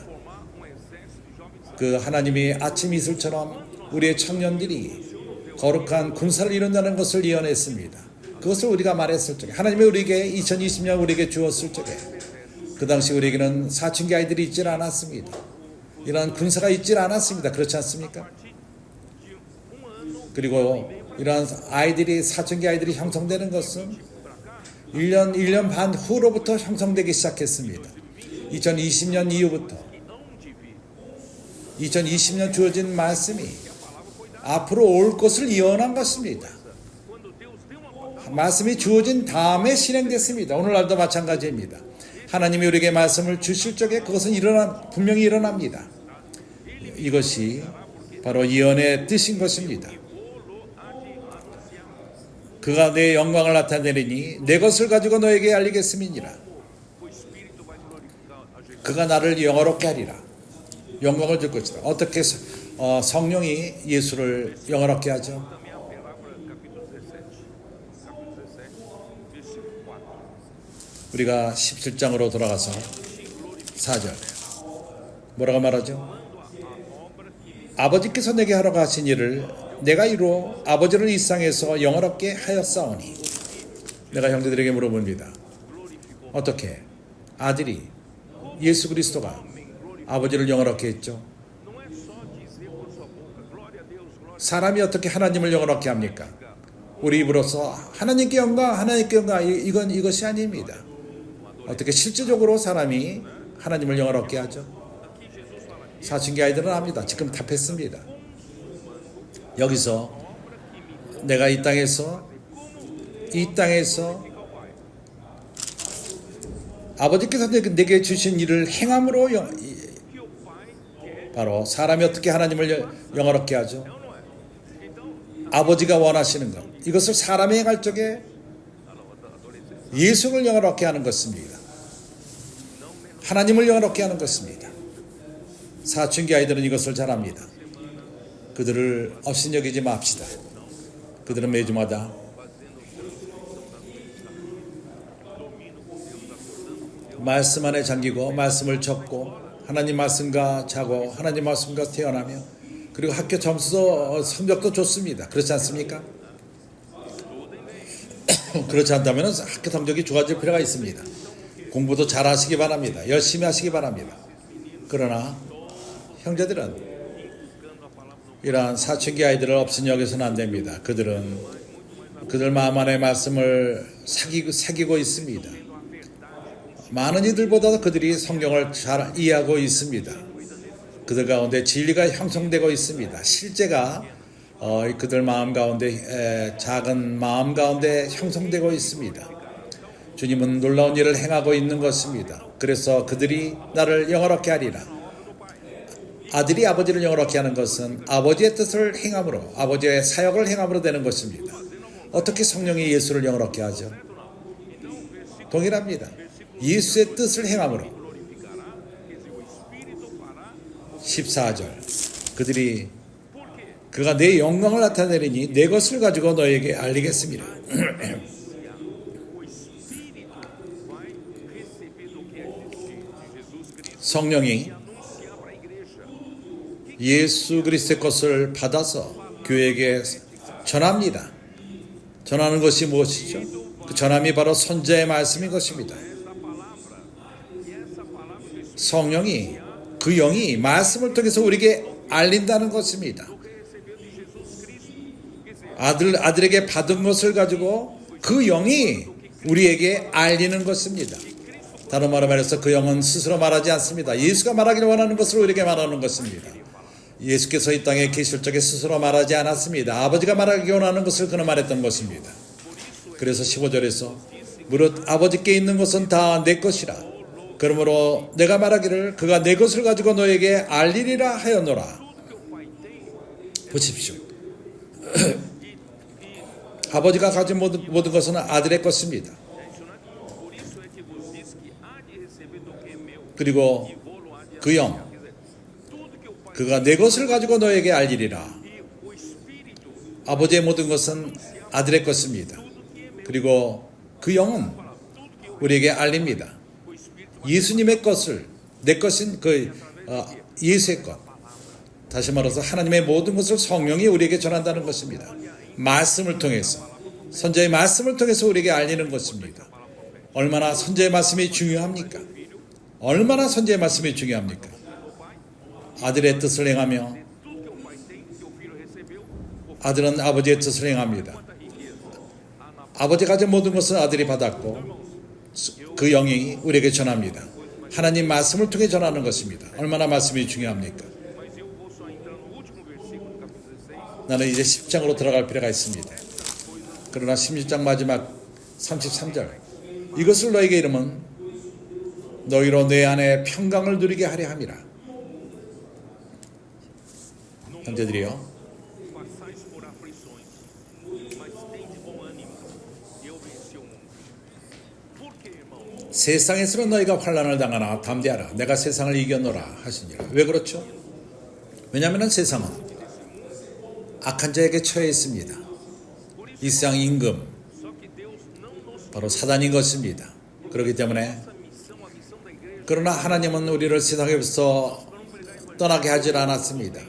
그 하나님이 아침 이슬처럼 우리의 청년들이 거룩한 군사를 이룬다는 것을 예언했습니다. 그것을 우리가 말했을 적에, 하나님이 우리에게 2020년 우리에게 주었을 적에, 그 당시 우리에게는 사춘기 아이들이 있질 않았습니다. 이런 군사가 있질 않았습니다. 그렇지 않습니까? 그리고 이러한 아이들이, 사춘기 아이들이 형성되는 것은 1년 반 후로부터 형성되기 시작했습니다. 2020년 이후부터 2020년 주어진 말씀이 앞으로 올 것을 예언한 것입니다. 말씀이 주어진 다음에 실행됐습니다. 오늘날도 마찬가지입니다. 하나님이 우리에게 말씀을 주실 적에 그것은 분명히 일어납니다. 이것이 바로 예언의 뜻인 것입니다. 그가 내 영광을 나타내리니 내 것을 가지고 너에게 알리겠음이니라. 그가 나를 영화롭게 하리라. 영광을 줄 것이다. 어떻게 성령이 예수를 영화롭게 하죠? 우리가 17장으로 돌아가서 4절 뭐라고 말하죠? 아버지께서 내게 하라고 하신 일을 내가 이루어 아버지를 이 세상에서 영화롭게 하였사오니. 내가 형제들에게 물어봅니다. 어떻게 아들이 예수 그리스도가 아버지를 영화롭게 했죠? 사람이 어떻게 하나님을 영화롭게 합니까? 우리 입으로서 하나님께 영광, 하나님께 영광, 이것이 아닙니다. 어떻게 실질적으로 사람이 하나님을 영화롭게 하죠? 사춘기 아이들은 압니다. 지금 답했습니다. 여기서 내가 이 땅에서 아버지께서 내게 주신 일을 행함으로 바로 사람이 어떻게 하나님을 영화롭게 하죠? 아버지가 원하시는 것, 이것을 사람이 행할 적에 예수를 영화롭게 하는 것입니다. 하나님을 영화롭게 하는 것입니다. 사춘기 아이들은 이것을 잘 압니다. 그들을 업신여기지 맙시다. 그들은 매주마다 말씀 안에 잠기고 말씀을 적고 하나님 말씀과 자고 하나님 말씀과 태어나며 그리고 학교 점수도 성적도 좋습니다. 그렇지 않습니까? 그렇지 않다면 학교 성적이 좋아질 필요가 있습니다. 공부도 잘 하시기 바랍니다. 열심히 하시기 바랍니다. 그러나 형제들은 이러한 사춘기 아이들을 업신여겨서는 안 됩니다. 그들 마음 안에 말씀을 새기고 있습니다. 많은 이들보다도 그들이 성경을 잘 이해하고 있습니다. 그들 가운데 진리가 형성되고 있습니다. 실제가 그들 마음 가운데 작은 마음 가운데 형성되고 있습니다. 주님은 놀라운 일을 행하고 있는 것입니다. 그래서 그들이 나를 영화롭게 하리라. 아들이 아버지를 영화롭게 하는 것은 아버지의 뜻을 행함으로, 아버지의 사역을 행함으로 되는 것입니다. 어떻게 성령이 예수를 영화롭게 하죠? 동일합니다. 예수의 뜻을 행함으로. 14절 그가 내 영광을 나타내리니 내 것을 가지고 너에게 알리겠습니다. 성령이 예수 그리스도의 것을 받아서 교회에게 전합니다. 전하는 것이 무엇이죠? 그 전함이 바로 선지자의 말씀인 것입니다. 성령이 그 영이 말씀을 통해서 우리에게 알린다는 것입니다. 아들에게 받은 것을 가지고 그 영이 우리에게 알리는 것입니다. 다른 말로 말해서 그 영은 스스로 말하지 않습니다. 예수가 말하기를 원하는 것을 우리에게 말하는 것입니다. 예수께서 이 땅에 계실 적에 스스로 말하지 않았습니다. 아버지가 말하기 원하는 것을 그는 말했던 것입니다. 그래서 15절에서 무릇 아버지께 있는 것은 다 내 것이라. 그러므로 내가 말하기를 그가 내 것을 가지고 너에게 알리리라 하였노라. 보십시오. 아버지가 가진 모든 것은 아들의 것입니다. 그리고 그 영, 그가 내 것을 가지고 너에게 알리리라. 아버지의 모든 것은 아들의 것입니다. 그리고 그 영은 우리에게 알립니다. 예수님의 것을, 내 것인 예수의 것. 다시 말해서 하나님의 모든 것을 성령이 우리에게 전한다는 것입니다. 말씀을 통해서, 선지자의 말씀을 통해서 우리에게 알리는 것입니다. 얼마나 선지자의 말씀이 중요합니까? 얼마나 선지자의 말씀이 중요합니까? 아들의 뜻을 행하며 아들은 아버지의 뜻을 행합니다. 아버지가 가진 모든 것을 아들이 받았고 그 영이 우리에게 전합니다. 하나님 말씀을 통해 전하는 것입니다. 얼마나 말씀이 중요합니까? 나는 이제 10장으로 들어갈 필요가 있습니다. 그러나 16장 마지막 33절 이것을 너에게 이름은 너희로 내 안에 평강을 누리게 하려 함이라. 형제들이요, 세상에서는 너희가 환난을 당하나 담대하라. 내가 세상을 이겼노라 하시니라. 왜 그렇죠? 왜냐하면 세상은 악한 자에게 처해 있습니다. 이 세상 임금 바로 사단인 것입니다. 그렇기 때문에 그러나 하나님은 우리를 세상에서 떠나게 하질 않았습니다.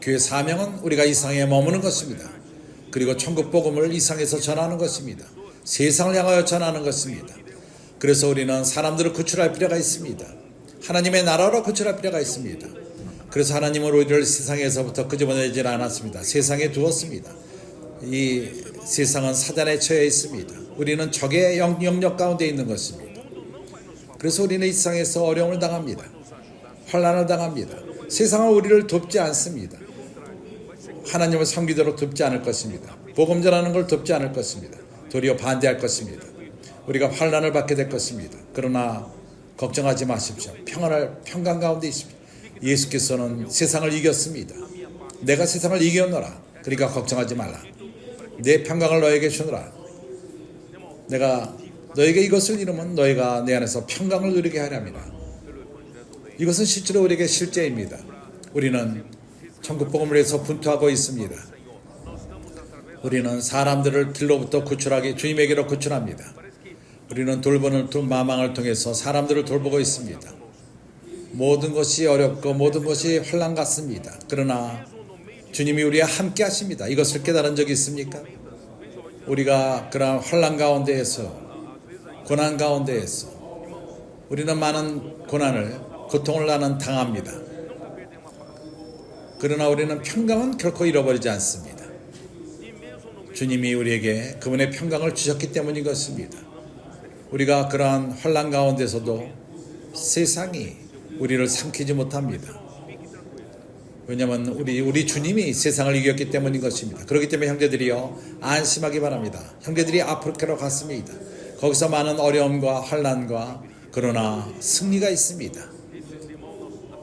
교회 사명은 우리가 이 세상에 머무는 것입니다. 그리고 천국 복음을 이 세상에서 전하는 것입니다. 세상을 향하여 전하는 것입니다. 그래서 우리는 사람들을 구출할 필요가 있습니다. 하나님의 나라로 구출할 필요가 있습니다. 그래서 하나님은 우리를 세상에서부터 끄집어내질 않았습니다. 세상에 두었습니다. 이 세상은 사단에 처해 있습니다. 우리는 적의 영역 가운데 있는 것입니다. 그래서 우리는 이 세상에서 어려움을 당합니다. 환난을 당합니다. 세상은 우리를 돕지 않습니다. 하나님을 섬기도록 돕지 않을 것입니다. 복음 전하는 걸 돕지 않을 것입니다. 도리어 반대할 것입니다. 우리가 환난을 받게 될 것입니다. 그러나 걱정하지 마십시오. 평강 가운데 있습니다. 예수께서는 세상을 이겼습니다. 내가 세상을 이겼노라. 그러니까 걱정하지 말라. 내 평강을 너에게 주노라. 내가 너에게 이것을 이루면 너희가 내 안에서 평강을 누리게 하려 합니다. 이것은 실제로 우리에게 실제입니다. 우리는 천국 복음을 위해서 분투하고 있습니다. 우리는 사람들을 길로부터 구출하기 주님에게로 구출합니다. 우리는 돌보는 마망을 통해서 사람들을 돌보고 있습니다. 모든 것이 어렵고 모든 것이 환난 같습니다. 그러나 주님이 우리와 함께 하십니다. 이것을 깨달은 적이 있습니까? 우리가 그러한 환난 가운데에서 고난 가운데에서 우리는 많은 고통을 나는 당합니다. 그러나 우리는 평강은 결코 잃어버리지 않습니다. 주님이 우리에게 그분의 평강을 주셨기 때문인 것입니다. 우리가 그러한 환난 가운데서도 세상이 우리를 삼키지 못합니다. 왜냐하면 우리 주님이 세상을 이겼기 때문인 것입니다. 그렇기 때문에 형제들이요 안심하기 바랍니다. 형제들이 아프리카로 갔습니다. 거기서 많은 어려움과 환난과 그러나 승리가 있습니다.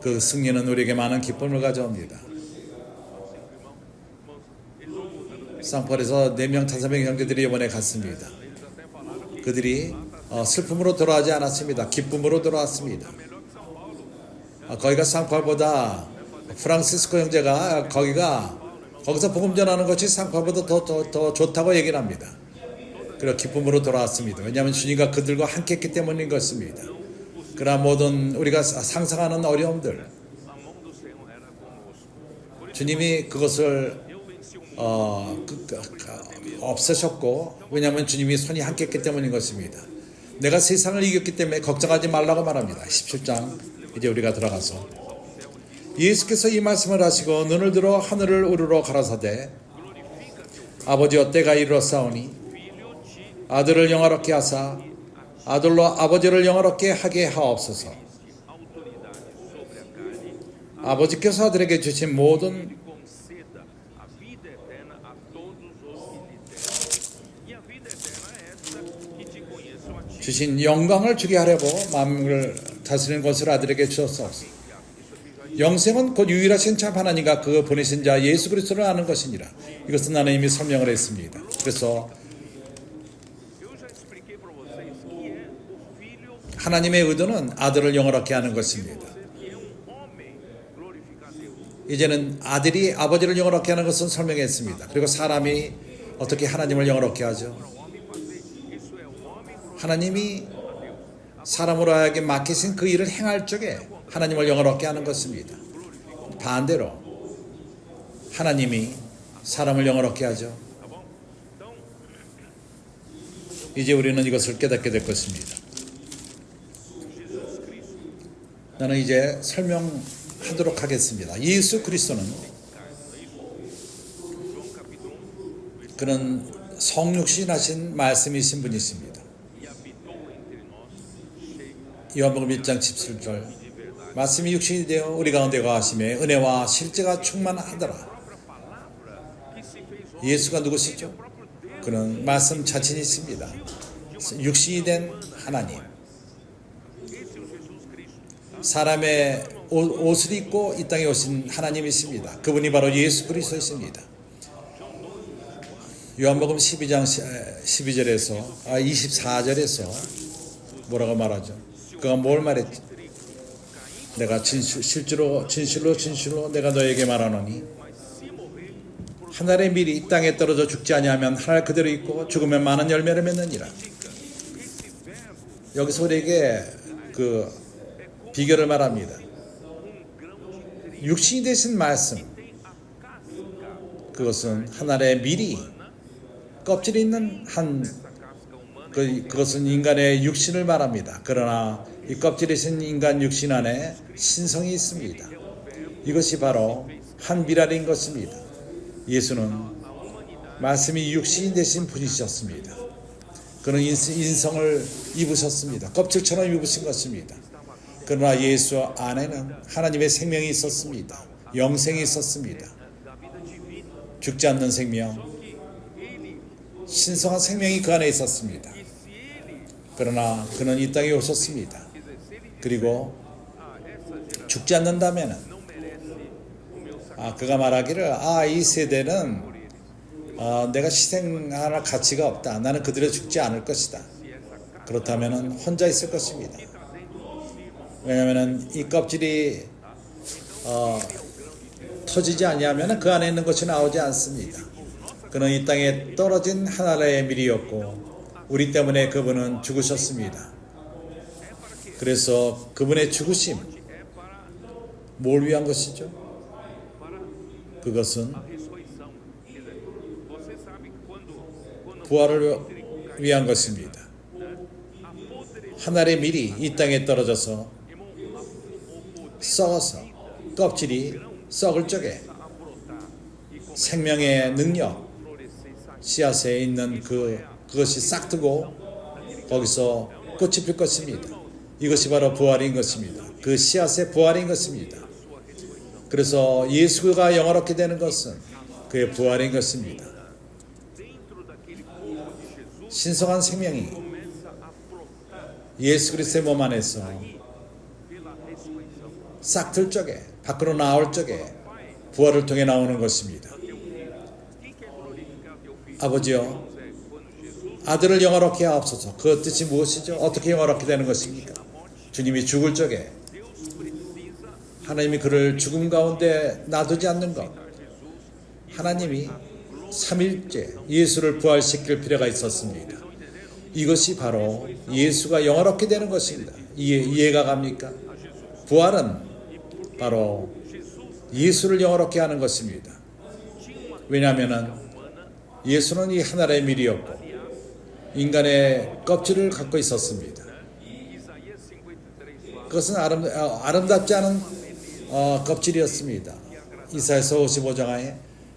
그 승리는 우리에게 많은 기쁨을 가져옵니다. 쌍폴에서 4명, 5명 형제들이 이번에 갔습니다. 그들이 슬픔으로 돌아오지 않았습니다. 기쁨으로 돌아왔습니다. 거기가 쌍폴보다 프랑시스코 형제가 거기서 복음 전하는 것이 쌍폴보다 더 좋다고 얘기를 합니다. 그리고 기쁨으로 돌아왔습니다. 왜냐하면 주님과 그들과 함께 했기 때문인 것입니다. 그러나 모든 우리가 상상하는 어려움들 주님이 그것을 없애셨고 왜냐하면 주님이 손이 함께 했기 때문인 것입니다. 내가 세상을 이겼기 때문에 걱정하지 말라고 말합니다. 17장 이제 우리가 들어가서 예수께서 이 말씀을 하시고 눈을 들어 하늘을 우러러 가라사대 아버지여 때가 이르렀사오니 아들을 영화롭게 하사 아들로 아버지를 영화롭게 하게 하옵소서. 아버지께서 아들에게 주신 모든 주신 영광을 주게 하려고 만물을 다스리는 것을 아들에게 주었사옵소서. 영생은 곧 유일하신 참 하나님과 그 보내신 자 예수 그리스도를 아는 것이니라. 이것은 나는 이미 설명을 했습니다. 그래서 하나님의 의도는 아들을 영화롭게 하는 것입니다. 이제는 아들이 아버지를 영화롭게 하는 것은 설명했습니다. 그리고 사람이 어떻게 하나님을 영화롭게 하죠? 하나님이 사람으로 하여금 맡기신 그 일을 행할 적에 하나님을 영화롭게 하는 것입니다. 반대로 하나님이 사람을 영화롭게 하죠. 이제 우리는 이것을 깨닫게 될 것입니다. 나는 이제 설명하도록 하겠습니다. 예수 그리스도는 그는 성육신하신 말씀이신 분이십니다. 요한복음 1장 17절 말씀이 육신이 되어 우리 가운데 거하심에 은혜와 실제가 충만하더라. 예수가 누구시죠? 그는 말씀 자신이십니다. 육신이 된 하나님. 사람의 옷을 입고 이 땅에 오신 하나님이십니다. 그분이 바로 예수 그리스도이십니다. 요한복음 12장 12절에서 24절에서 뭐라고 말하죠? 그가 뭘 말했지? 내가 진실로 내가 너에게 말하노니 하늘의 밀이 이 땅에 떨어져 죽지 아니하면 하늘 그대로 있고 죽으면 많은 열매를 맺느니라. 여기서 우리에게 그 비결을 말합니다. 육신이 되신 말씀, 그것은 하늘의 밀이 껍질이 있는 그것은 인간의 육신을 말합니다. 그러나 이 껍질이신 인간 육신 안에 신성이 있습니다. 이것이 바로 한 미랄인 것입니다. 예수는 말씀이 육신이 되신 분이셨습니다. 그는 인성을 입으셨습니다. 껍질처럼 입으신 것입니다. 그러나 예수 안에는 하나님의 생명이 있었습니다. 영생이 있었습니다. 죽지 않는 생명, 신성한 생명이 그 안에 있었습니다. 그러나 그는 이 땅에 오셨습니다. 그리고 죽지 않는다면은 그가 말하기를 이 세대는 내가 희생할 가치가 없다. 나는 그들에 죽지 않을 것이다. 그렇다면은 혼자 있을 것입니다. 왜냐하면은 이 껍질이 터지지 아니하면 그 안에 있는 것이 나오지 않습니다. 그는 이 땅에 떨어진 하나님의 밀이었고 우리 때문에 그분은 죽으셨습니다. 그래서 그분의 죽으심 뭘 위한 것이죠? 그것은 부활을 위한 것입니다. 하나님의 밀이 이 땅에 떨어져서 썩어서 껍질이 썩을 적에 생명의 능력 씨앗에 있는 그것이 싹트고 거기서 꽃이 필 것입니다. 이것이 바로 부활인 것입니다. 그 씨앗의 부활인 것입니다. 그래서 예수가 영화롭게 되는 것은 그의 부활인 것입니다. 신성한 생명이 예수 그리스도의 몸 안에서 싹틀 적에 밖으로 나올 적에 부활을 통해 나오는 것입니다. 아버지여, 아들을 영화롭게 하옵소서. 그 뜻이 무엇이죠? 어떻게 영화롭게 되는 것입니까? 주님이 죽을 적에 하나님이 그를 죽음 가운데 놔두지 않는 것, 하나님이 3일째 예수를 부활시킬 필요가 있었습니다. 이것이 바로 예수가 영화롭게 되는 것입니다. 이해가 갑니까? 부활은 바로 예수를 영화롭게 하는 것입니다. 왜냐하면 예수는 이 하나의 밀이었고 인간의 껍질을 갖고 있었습니다. 그것은 아름답지 않은 껍질이었습니다. 이사야서 55장에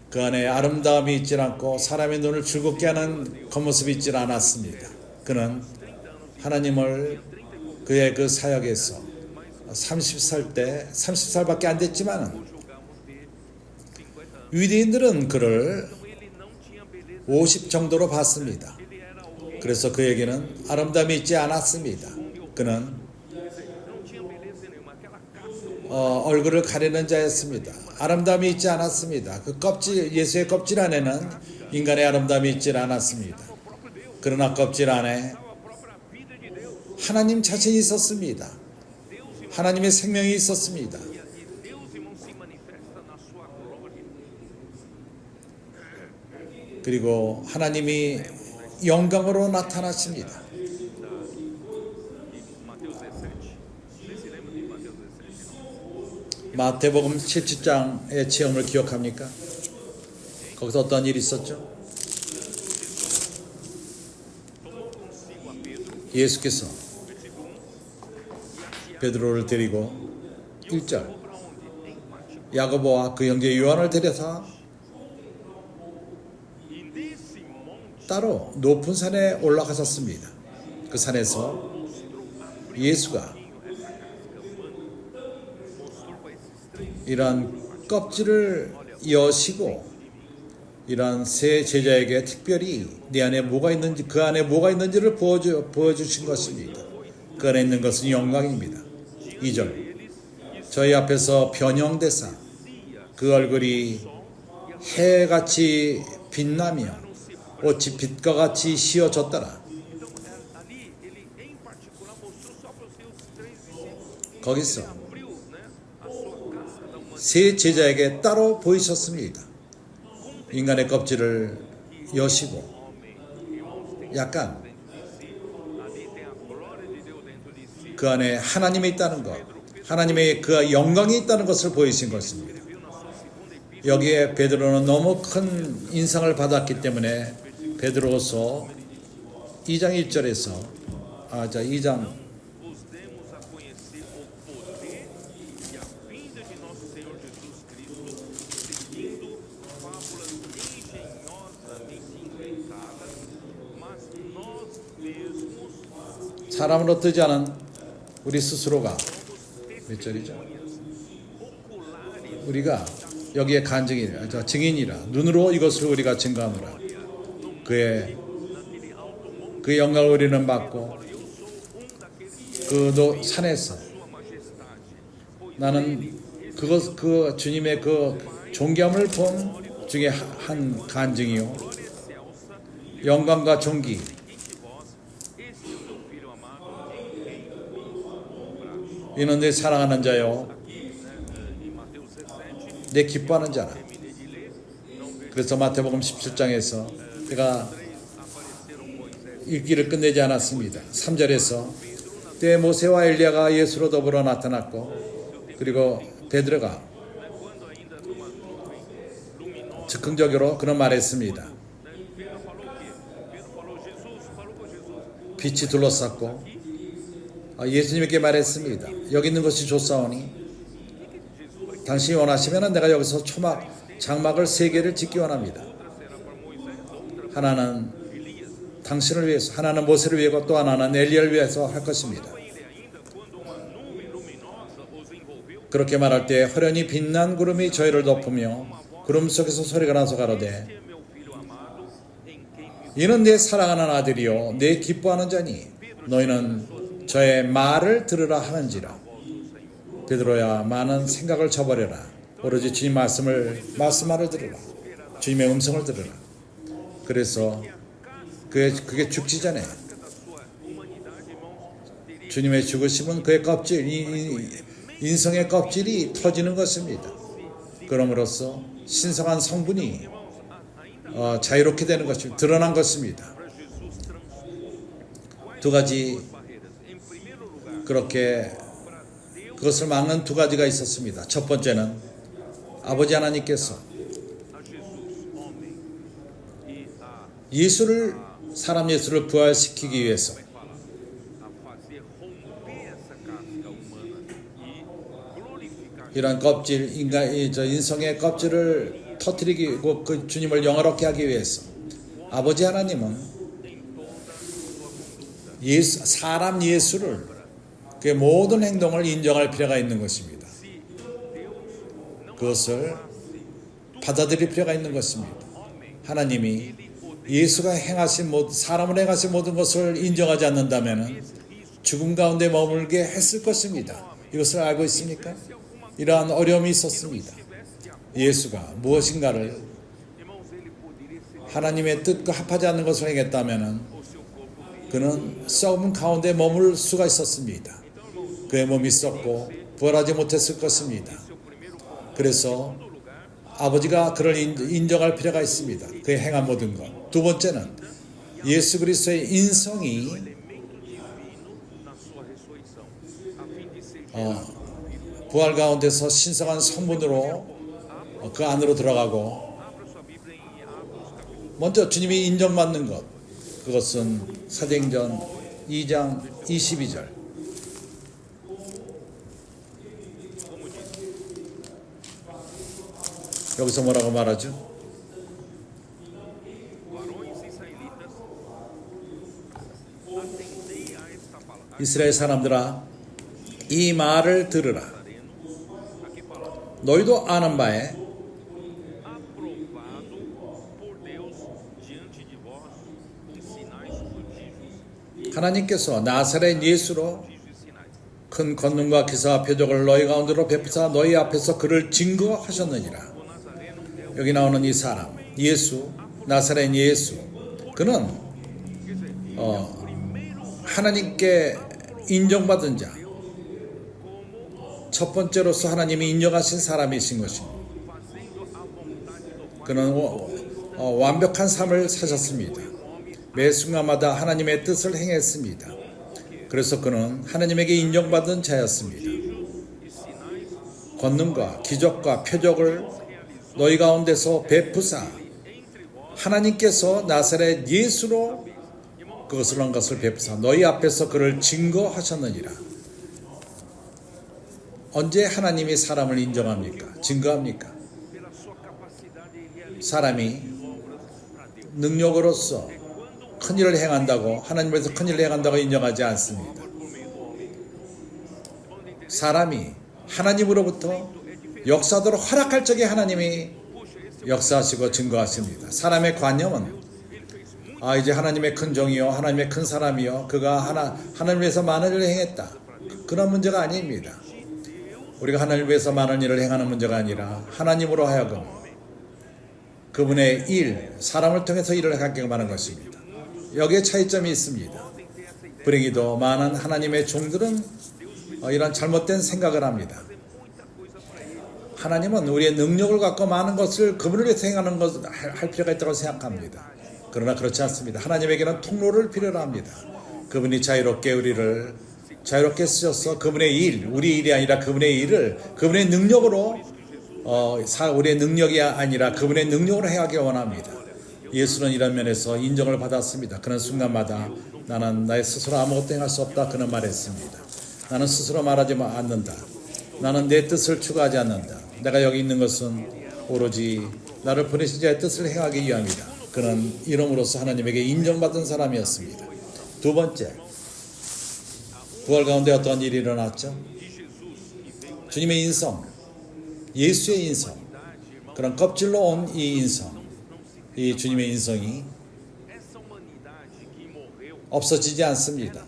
그 안에 아름다움이 있지 않고 사람의 눈을 즐겁게 하는 겉모습이 있지 않았습니다. 그는 하나님을 그의 그 사역에서 30살밖에 안 됐지만 유대인들은 그를 50 정도로 봤습니다. 그래서 그에게는 아름다움이 있지 않았습니다. 그는 얼굴을 가리는 자였습니다. 아름다움이 있지 않았습니다. 그 껍질, 예수의 껍질 안에는 인간의 아름다움이 있지 않았습니다. 그러나 껍질 안에 하나님 자신이 있었습니다. 하나님의 생명이 있었습니다. 그리고 하나님이 영광으로 나타나십니다. 마태복음 17장의 체험을 기억합니까? 거기서 어떤 일이 있었죠? 예수께서 베드로를 데리고 1절 야고보와 그 형제 요한을 데려서 따로 높은 산에 올라가셨습니다. 그 산에서 예수가 이러한 껍질을 여시고 이러한 세 제자에게 특별히 네 안에 뭐가 있는지 그 안에 뭐가 있는지를 보여주신 것입니다. 그 안에 있는 것은 영광입니다. 2절 저희 앞에서 변형되사 그 얼굴이 해같이 빛나며 옷이 빛과 같이 씌어졌더라. 거기서 세 제자에게 따로 보이셨습니다. 인간의 껍질을 여시고 약간 그 안에 하나님이 있다는 것, 하나님의 그 영광이 있다는 것을 보이신 것입니다. 여기에 베드로는 너무 큰 인상을 받았기 때문에 베드로서 2장 1절에서 2장 사람으로 뜨지 않은 우리 스스로가 몇 절이죠? 우리가 여기에 증인이라 눈으로 이것을 우리가 증거하노라. 그 영광을 우리는 받고 그 산에서 나는 그 주님의 그 존귀함을 본 중에 한 간증이요. 영광과 존귀. 이는 내 사랑하는 자요, 내 기뻐하는 자라. 그래서 마태복음 17장에서 제가 읽기를 끝내지 않았습니다. 3절에서 때 모세와 엘리야가 예수로 더불어 나타났고, 그리고 베드로가 즉흥적으로 그런 말을 했습니다. 빛이 둘러쌌고 예수님께 말했습니다. 여기 있는 것이 좋사오니 당신이 원하시면 내가 여기서 장막을 3개를 짓기 원합니다. 하나는 당신을 위해서, 하나는 모세를 위하고 또 하나는 엘리야를 위해서 할 것입니다. 그렇게 말할 때 화려히 빛난 구름이 저희를 덮으며 구름 속에서 소리가 나서 가로되 이는 내 사랑하는 아들이요 내 기뻐하는 자니 너희는 저의 말을 들으라 하는지라. 베드로야, 많은 생각을 저버려라. 오로지 주님 말씀을 들으라. 주님의 음성을 들으라. 그래서 그게 죽지 전에 주님의 죽으심은 그의 껍질, 인성의 껍질이 터지는 것입니다. 그럼으로써 신성한 성분이 자유롭게 되는 것입니다. 드러난 것입니다. 두 가지, 그렇게 그것을 막는 두 가지가 있었습니다. 첫 번째는 아버지 하나님께서 사람 예수를 부활시키기 위해서 이런 껍질, 인성의 껍질을 터뜨리고 그 주님을 영화롭게 하기 위해서 아버지 하나님은 사람 예수를, 그의 모든 행동을 인정할 필요가 있는 것입니다. 그것을 받아들일 필요가 있는 것입니다. 하나님이 예수가 사람을 행하신 모든 것을 인정하지 않는다면 죽음 가운데 머물게 했을 것입니다. 이것을 알고 있습니까? 이러한 어려움이 있었습니다. 예수가 무엇인가를 하나님의 뜻과 합하지 않는 것을 행했다면 그는 썩은 가운데 머물 수가 있었습니다. 그의 몸이 썩고 부활하지 못했을 것입니다. 그래서 아버지가 그를 인정할 필요가 있습니다. 그의 행한 모든 것. 두 번째는 예수 그리스도의 인성이 부활 가운데서 신성한 성분으로 그 안으로 들어가고, 먼저 주님이 인정받는 것, 그것은 사도행전 2장 22절. 여기서 뭐라고 말하죠? 이스라엘 사람들아, 이 말을 들으라. 너희도 아는 바에 하나님께서 나사렛 예수로 큰 권능과 기사와 표적을 너희 가운데로 베푸사 너희 앞에서 그를 증거하셨느니라. 여기 나오는 이 사람, 예수, 나사렛 예수, 그는 하나님께 인정받은 자, 첫 번째로서 하나님이 인정하신 사람이신 것입니다. 그는 완벽한 삶을 사셨습니다. 매 순간마다 하나님의 뜻을 행했습니다. 그래서 그는 하나님에게 인정받은 자였습니다. 권능과 기적과 표적을 너희 가운데서 베푸사 하나님께서 나사렛 예수로 그것을 한 것을 베푸사 너희 앞에서 그를 증거하셨느니라. 언제 하나님이 사람을 인정합니까? 증거합니까? 사람이 능력으로서 큰일을 행한다고, 하나님께서 큰일을 행한다고 인정하지 않습니다. 사람이 하나님으로부터 역사하도록 허락할 적에 하나님이 역사하시고 증거하십니다. 사람의 관념은 이제 하나님의 큰 종이요 하나님의 큰 사람이요 그가 하나님을 위해서 많은 일을 행했다. 그런 문제가 아닙니다. 우리가 하나님을 위해서 많은 일을 행하는 문제가 아니라 하나님으로 하여금 그분의 일, 사람을 통해서 일을 하게끔 하는 것입니다. 여기에 차이점이 있습니다. 불행히도 많은 하나님의 종들은 이런 잘못된 생각을 합니다. 하나님은 우리의 능력을 갖고 많은 것을 그분을 위해서 행하는 것을 할 필요가 있다고 생각합니다. 그러나 그렇지 않습니다. 하나님에게는 통로를 필요로 합니다. 그분이 자유롭게 우리를 자유롭게 쓰셔서 그분의 일, 우리 일이 아니라 그분의 일을 그분의 능력으로 우리의 능력이 아니라 그분의 능력으로 행하기 원합니다. 예수는 이런 면에서 인정을 받았습니다. 그는 순간마다 나는 나의 스스로 아무것도 행할 수 없다 그는 말했습니다. 나는 스스로 말하지 않는다. 나는 내 뜻을 추구하지 않는다. 내가 여기 있는 것은 오로지 나를 보내신 자의 뜻을 행하기 위함이다. 그는 이름으로써 하나님에게 인정받은 사람이었습니다. 두 번째, 부활 가운데 어떤 일이 일어났죠? 주님의 인성, 예수의 인성, 그런 껍질로 온 이 인성, 이 주님의 인성이 없어지지 않습니다.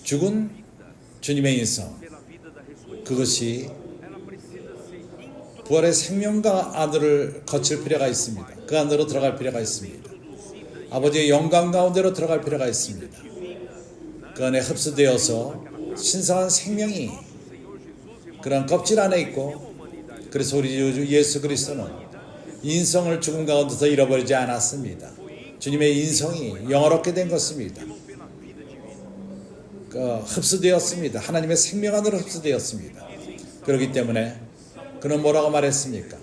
죽은 주님의 인성, 그것이 부활의 생명과 안으로 거칠 필요가 있습니다. 그 안으로 들어갈 필요가 있습니다. 아버지의 영광 가운데로 들어갈 필요가 있습니다. 그 안에 흡수되어서 신성한 생명이 그런 껍질 안에 있고, 그래서 우리 주 예수 그리스도는 인성을 죽음 가운데서 잃어버리지 않았습니다. 주님의 인성이 영화롭게 된 것입니다. 흡수되었습니다. 하나님의 생명 안으로 흡수되었습니다. 그렇기 때문에 그는 뭐라고 말했습니까?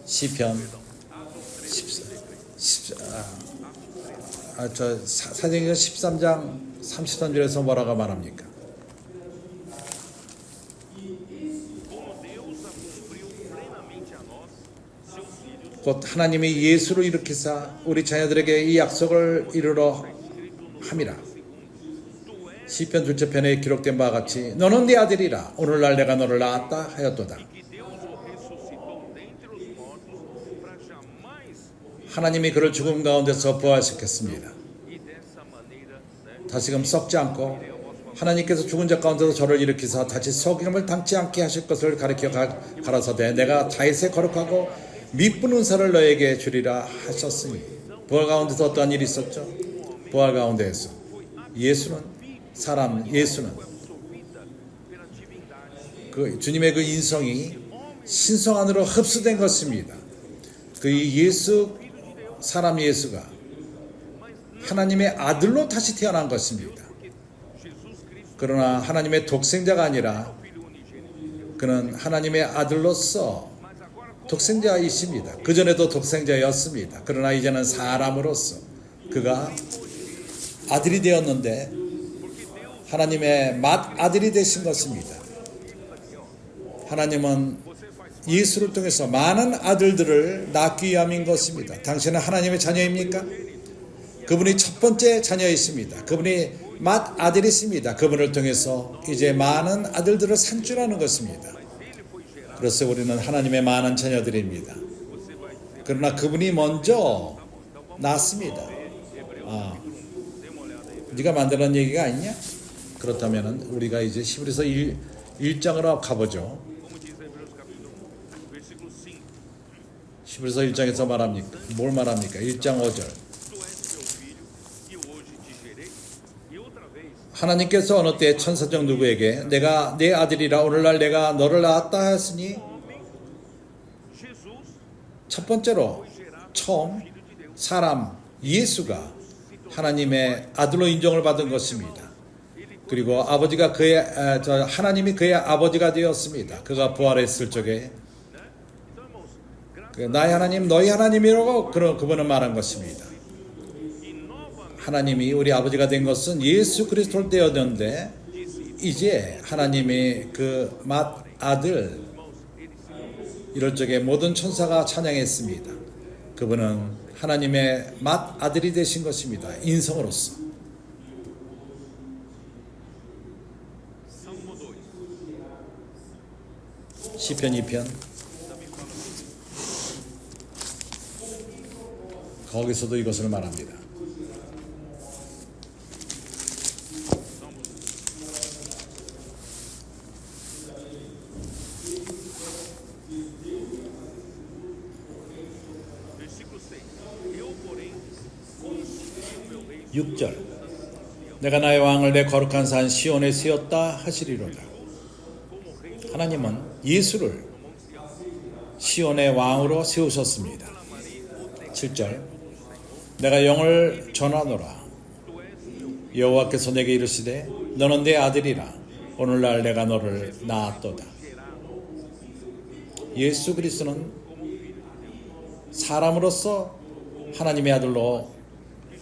시편 사도행전 13장 33절에서 뭐라고 말합니까? 곧 하나님이 예수로 일으키사 우리 자녀들에게 이 약속을 이루러 함이라. 시편 둘째 편에 기록된 바와 같이 너는 내 아들이라 오늘날 내가 너를 낳았다 하였도다. 하나님이 그를 죽음 가운데서 부활시켰습니다. 다시금 썩지 않고 하나님께서 죽은 자 가운데서 저를 일으키사 다시 속임을 당치 않게 하실 것을 가르쳐 가라사대 내가 다윗의 거룩하고 미쁜 은사를 너에게 주리라 하셨으니. 부활 가운데서 어떠한 일이 있었죠? 부활 가운데에서 예수는 그 주님의 그 인성이 신성 안으로 흡수된 것입니다. 그 사람 예수가 하나님의 아들로 다시 태어난 것입니다. 그러나 하나님의 독생자가 아니라 그는 하나님의 아들로서 독생자이십니다. 그전에도 독생자였습니다. 그러나 이제는 사람으로서 그가 아들이 되었는데 하나님의 맏아들이 되신 것입니다. 하나님은 예수를 통해서 많은 아들들을 낳기 위함인 것입니다. 당신은 하나님의 자녀입니까? 그분이 첫 번째 자녀이십니다. 그분이 맏아들이십니다. 그분을 통해서 이제 많은 아들들을 산출하는 것입니다. 그래서 우리는 하나님의 많은 자녀들입니다. 그러나 그분이 먼저 낳습니다. 네가 만드는 얘기가 아니냐? 그렇다면 우리가 이제 히브리서 1장으로 가보죠. 히브리서 1장에서 말합니까? 뭘 말합니까? 1장 5절. 하나님께서 어느 때 천사적 누구에게 내가 내 아들이라 오늘날 내가 너를 낳았다 하였으니, 첫 번째로 처음 사람 예수가 하나님의 아들로 인정을 받은 것입니다. 그리고 아버지가 하나님이 그의 아버지가 되었습니다. 그가 부활했을 적에 나의 하나님 너희 하나님이라고 그분은 말한 것입니다. 하나님이 우리 아버지가 된 것은 예수 그리스도 때였는데 이제 하나님의 그 맏아들 이럴 적에 모든 천사가 찬양했습니다. 그분은 하나님의 맏아들이 되신 것입니다. 인성으로서. 시편 2편 거기서도 이것을 말합니다. 6절 내가 나의 왕을 내 거룩한 산 시온에 세웠다 하시리로다. 하나님은 예수를 시온의 왕으로 세우셨습니다. 7절 내가 영을 전하노라. 여호와께서 내게 이르시되 너는 내 아들이라. 오늘날 내가 너를 낳았도다. 예수 그리스도는 사람으로서 하나님의 아들로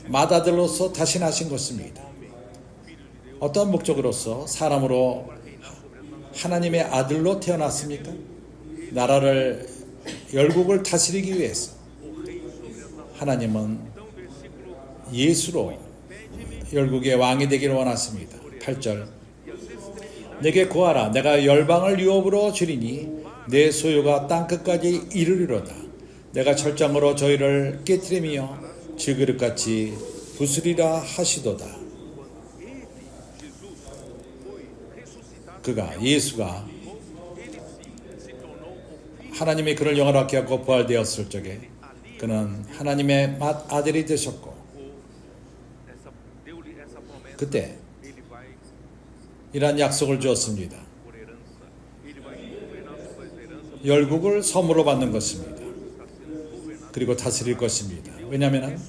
맏아들로서 다시 나신 것입니다. 어떤 목적으로서 사람으로 하나님의 아들로 태어났습니까? 나라를 열국을 다스리기 위해서. 하나님은 예수로 열국의 왕이 되기를 원하십니다. 8절 내게 구하라. 내가 열방을 유업으로 주리니 내 소유가 땅끝까지 이르리로다. 내가 철장으로 저희를 깨뜨리며 질그릇같이 부수리라 하시도다. 예수가 하나님이 그를 영원하게 하고 부활되었을 적에 그는 하나님의 맏아들이 되셨고, 그때 이러한 약속을 주었습니다. 열국을 선물로 받는 것입니다. 그리고 다스릴 것입니다. 왜냐하면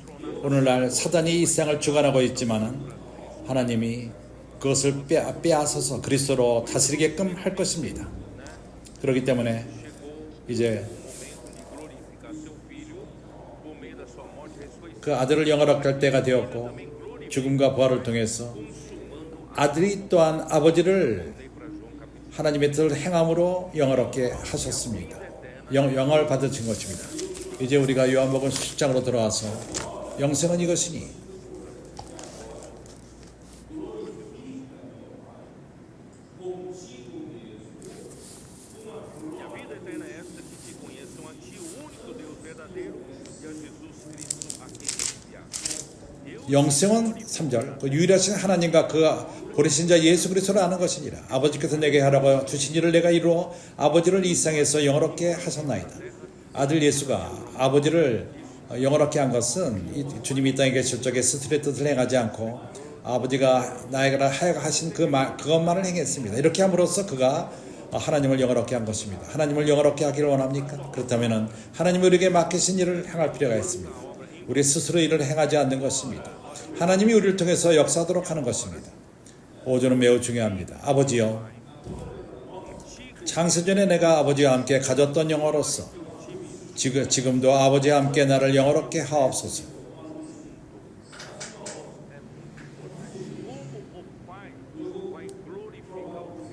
오늘날 사단이 이 세상을 주관하고 있지만은 하나님이 그것을 빼앗아서 그리스도로 다스리게끔 할 것입니다. 그렇기 때문에 이제 그 아들을 영원하게 할 때가 되었고, 죽음과 부활을 통해서 아들이 또한 아버지를 하나님의 뜻을 행함으로 영원하게 하셨습니다. 영을 받으신 것입니다. 이제 우리가 요한복음 10장으로 들어와서 영생은 이것이니 영생은 3절 그 유일하신 하나님과 그 보내신 자 예수 그리스도를 아는 것이니라. 아버지께서 내게 하라고 주신 일을 내가 이루어 아버지를 이 세상에서 영원하게 하셨나이다. 아들 예수가 아버지를 영원하게 한 것은 주님이 이 땅에 계실 적에 스스로의 뜻을 행하지 않고 아버지가 나에게 하신 그것만을 행했습니다. 이렇게 함으로써 그가 하나님을 영원하게 한 것입니다. 하나님을 영원하게 하기를 원합니까? 그렇다면 하나님이 우리에게 맡기신 일을 행할 필요가 있습니다. 우리 스스로 일을 행하지 않는 것입니다. 하나님이 우리를 통해서 역사하도록 하는 것입니다. 5조는 매우 중요합니다. 아버지여, 창세전에 내가 아버지와 함께 가졌던 영어로서 지금도 아버지와 함께 나를 영원하게 하옵소서.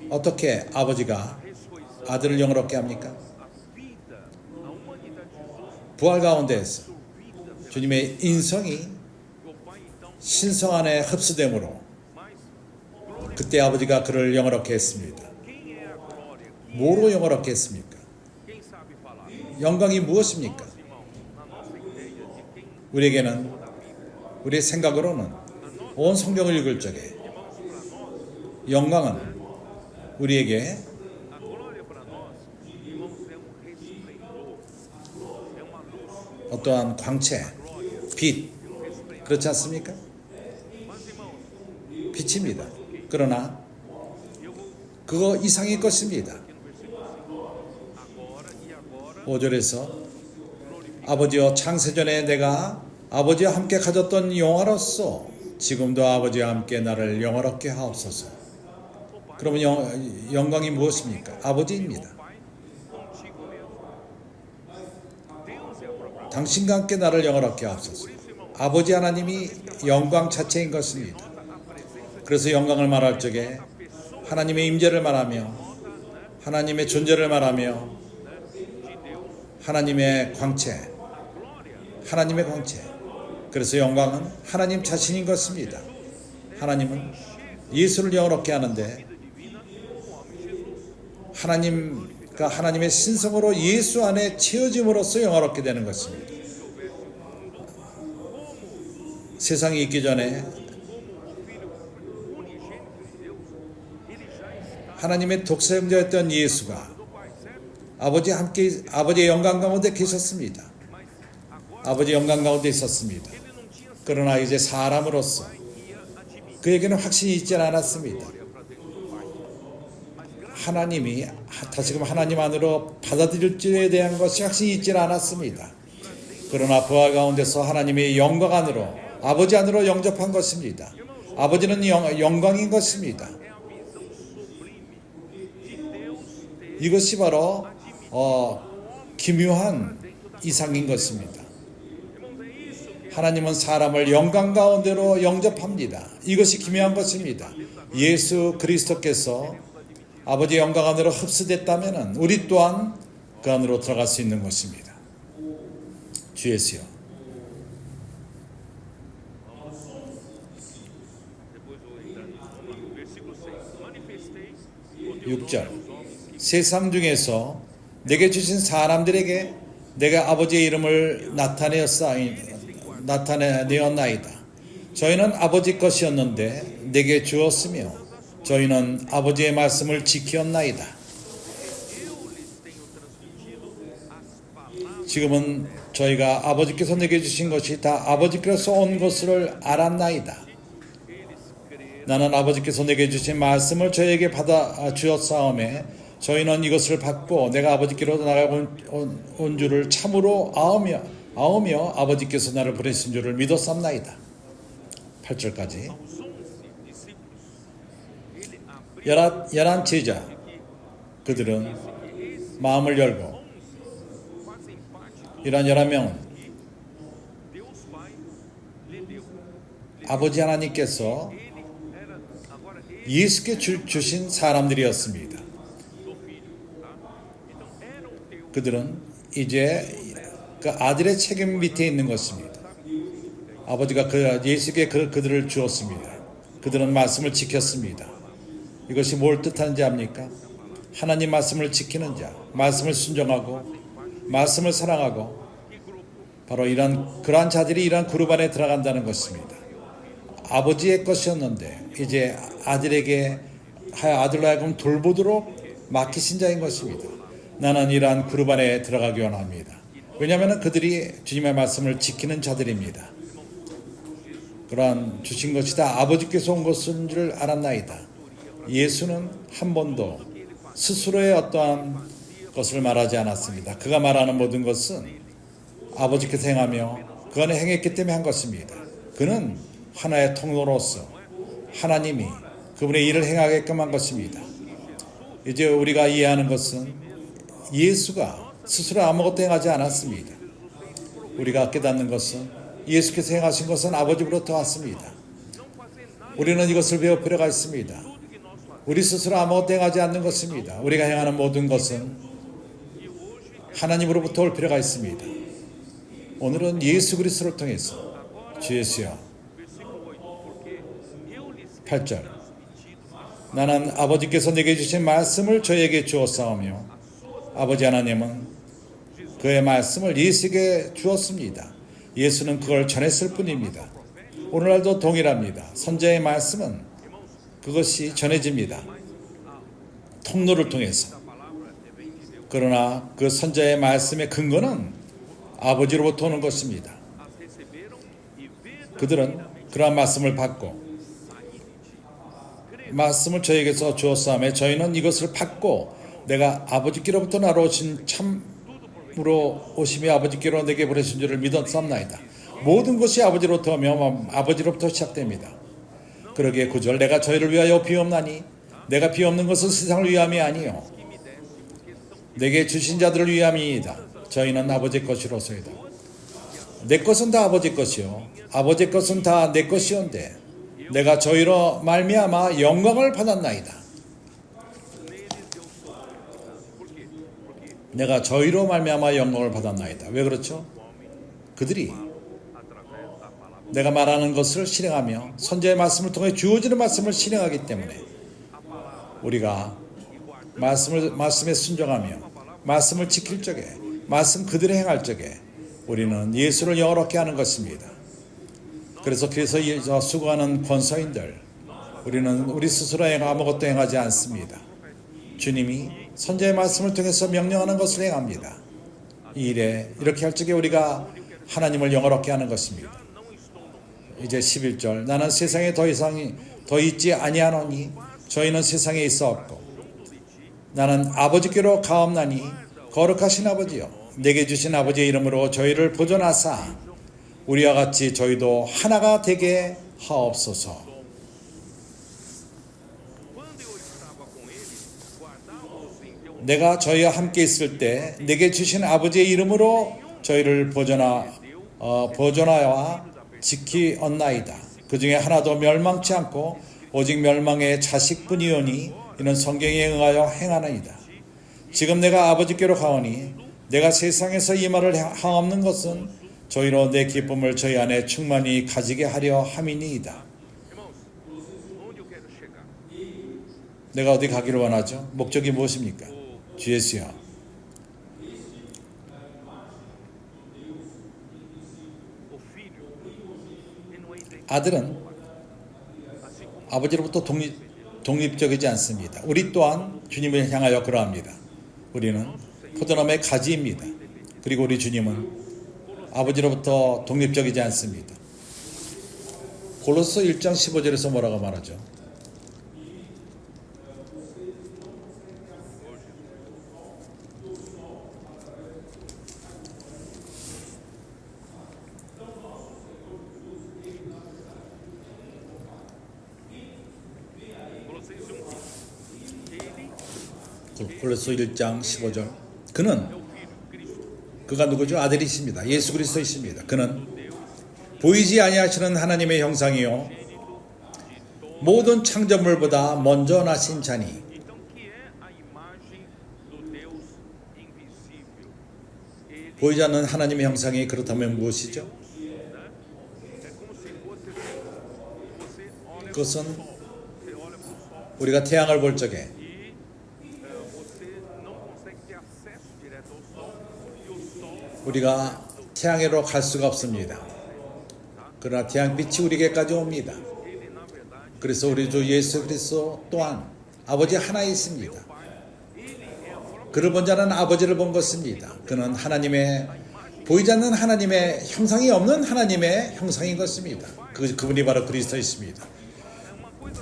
어떻게 아버지가 아들을 영원하게 합니까? 부활 가운데에서 주님의 인성이 신성 안에 흡수됨으로 그때 아버지가 그를 영원하게 했습니다. 뭐로 영원하게 했습니까? 영광이 무엇입니까? 우리에게는 우리의 생각으로는 온 성경을 읽을 적에 영광은 우리에게 어떠한 광채, 빛, 그렇지 않습니까? 빛입니다. 그러나 그거 이상의 것입니다. 5절에서 아버지여, 창세전에 내가 아버지와 함께 가졌던 영화로서 지금도 아버지와 함께 나를 영원하게 하옵소서. 그러면 영광이 무엇입니까? 아버지입니다. 당신과 함께 나를 영원하게 하옵소서. 아버지 하나님이 영광 자체인 것입니다. 그래서 영광을 말할 적에 하나님의 임재를 말하며 하나님의 존재를 말하며 하나님의 광채, 하나님의 광채. 그래서 영광은 하나님 자신인 것입니다. 하나님은 예수를 영원하게 하는데 하나님과 하나님의 신성으로 예수 안에 채워짐으로써 영원하게 되는 것입니다. 세상이 있기 전에 하나님의 독생자였던 예수가 아버지와 함께 아버지의 영광 가운데 계셨습니다. 아버지의 영광 가운데 있었습니다. 그러나 이제 사람으로서 그에게는 확신이 있지 않았습니다. 하나님이 다시금 하나님 안으로 받아들일 줄에 대한 것이 확신이 있지 않았습니다. 그러나 부활 가운데서 하나님의 영광 안으로 아버지 안으로 영접한 것입니다. 아버지는 영광인 것입니다. 이것이 바로 기묘한 이상인 것입니다. 하나님은 사람을 영광 가운데로 영접합니다. 이것이 기묘한 것입니다. 예수 그리스도께서 아버지의 영광 안으로 흡수됐다면 우리 또한 그 안으로 들어갈 수 있는 것입니다. 주 예수여. 6절 세상 중에서 내게 주신 사람들에게 내가 아버지의 이름을 나타내었나이다. 저희는 아버지 것이었는데 내게 주었으며 저희는 아버지의 말씀을 지켰나이다. 지금은 저희가 아버지께서 내게 주신 것이 다 아버지께서 온 것을 알았나이다. 나는 아버지께서 내게 주신 말씀을 저에게 받아 주었사오매 저희는 이것을 받고 내가 아버지께로 나가고 온 줄을 참으로 아오며 아버지께서 나를 보내신 줄을 믿었사옵나이다. 8절까지. 열한 제자 그들은 마음을 열고 이런 11명은 아버지 하나님께서 예수께 주신 사람들이었습니다. 그들은 이제 그 아들의 책임 밑에 있는 것입니다. 아버지가 예수께 그들을 주었습니다. 그들은 말씀을 지켰습니다. 이것이 뭘 뜻하는지 압니까? 하나님 말씀을 지키는 자, 말씀을 순종하고 말씀을 사랑하고 바로 그러한 자들이 이러한 그룹 안에 들어간다는 것입니다. 아버지의 것이었는데 이제 아들로 하여금 돌보도록 맡기신 자인 것입니다. 나는 이러한 그룹 안에 들어가기 원합니다. 왜냐하면 그들이 주님의 말씀을 지키는 자들입니다. 그러한 주신 것이 다 아버지께서 온 것인 줄 알았나이다. 예수는 한 번도 스스로의 어떠한 것을 말하지 않았습니다. 그가 말하는 모든 것은 아버지께서 행하며 그 안에 행했기 때문에 한 것입니다. 그는 하나의 통로로서 하나님이 그분의 일을 행하게끔 한 것입니다. 이제 우리가 이해하는 것은 예수가 스스로 아무것도 행하지 않았습니다. 우리가 깨닫는 것은 예수께서 행하신 것은 아버지로부터 왔습니다. 우리는 이것을 배울 필요가 있습니다. 우리 스스로 아무것도 행하지 않는 것입니다. 우리가 행하는 모든 것은 하나님으로부터 올 필요가 있습니다. 오늘은 예수 그리스도를 통해서 주 예수여 8절 나는 아버지께서 내게 주신 말씀을 저에게 주었사오며 아버지 하나님은 그의 말씀을 예수에게 주었습니다. 예수는 그걸 전했을 뿐입니다. 오늘날도 동일합니다. 선자의 말씀은 그것이 전해집니다. 통로를 통해서. 그러나 그 선자의 말씀의 근거는 아버지로부터 오는 것입니다. 그들은 그러한 말씀을 받고 말씀을 저에게서 주었사오매 저희는 이것을 받고 내가 아버지께로부터 나로 오신 참으로 오심이 아버지께로 내게 보내신 줄을 믿었사옵나이다. 모든 것이 아버지로부터 오며 아버지로부터 시작됩니다. 그러기에 9절 내가 저희를 위하여 비옵나니 내가 비옵는 것은 세상을 위함이 아니요 내게 주신 자들을 위함이니이다. 저희는 아버지 것이로소이다. 내 것은 다 아버지 것이요 아버지 것은 다 내 것이온데 내가 저희로 말미암아 영광을 받았나이다. 내가 저희로 말미암아 영광을 받았나이다. 왜 그렇죠? 그들이 내가 말하는 것을 실행하며 선지자의 말씀을 통해 주어지는 말씀을 실행하기 때문에 우리가 말씀에 순종하며 말씀을 지킬 적에 말씀 그대로 행할 적에 우리는 예수를 영화롭게 하는 것입니다. 그래서 수고하는 권서인들 우리는 우리 스스로 아무것도 행하지 않습니다. 주님이 선지자의 말씀을 통해서 명령하는 것을 행합니다. 이 일에 이렇게 할 적에 우리가 하나님을 영화롭게 하는 것입니다. 이제 11절. 나는 세상에 더 있지 아니하노니 저희는 세상에 있어 없고 나는 아버지께로 가옵나니 거룩하신 아버지여 내게 주신 아버지의 이름으로 저희를 보존하사 우리와 같이 저희도 하나가 되게 하옵소서. 내가 저희와 함께 있을 때 내게 주신 아버지의 이름으로 저희를 보존하여 지키었나이다. 그 중에 하나도 멸망치 않고 오직 멸망의 자식뿐이오니 이는 성경에 응하여 행하나이다. 지금 내가 아버지께로 가오니 내가 세상에서 이 말을 하옵는 것은 저희로 내 기쁨을 저희 안에 충만히 가지게 하려 함이니이다. 내가 어디 가기를 원하죠? 목적이 무엇입니까? 주 예수여, 아들은 아버지로부터 독립적이지 않습니다. 우리 또한 주님을 향하여 그러합니다. 우리는 포도나무의 가지입니다. 그리고 우리 주님은 아버지로부터 독립적이지 않습니다. 골로새 1장 15절에서 뭐라고 말하죠? 골로새 1장 15절. 그가 누구죠? 아들이십니다. 예수 그리스도이십니다. 그는 보이지 아니하시는 하나님의 형상이요 모든 창조물보다 먼저 나신 자니 보이지 않는 하나님의 형상이 그렇다면 무엇이죠? 그것은 우리가 태양을 볼 적에 우리가 태양으로 갈 수가 없습니다. 그러나 태양빛이 우리에게까지 옵니다. 그래서 우리 주 예수 그리스도 또한 아버지 하나에 있습니다. 그를 본 자는 아버지를 본 것입니다. 그는 하나님의 보이지 않는 하나님의 형상이 없는 하나님의 형상인 것입니다. 그분이 바로 그리스도이십니다.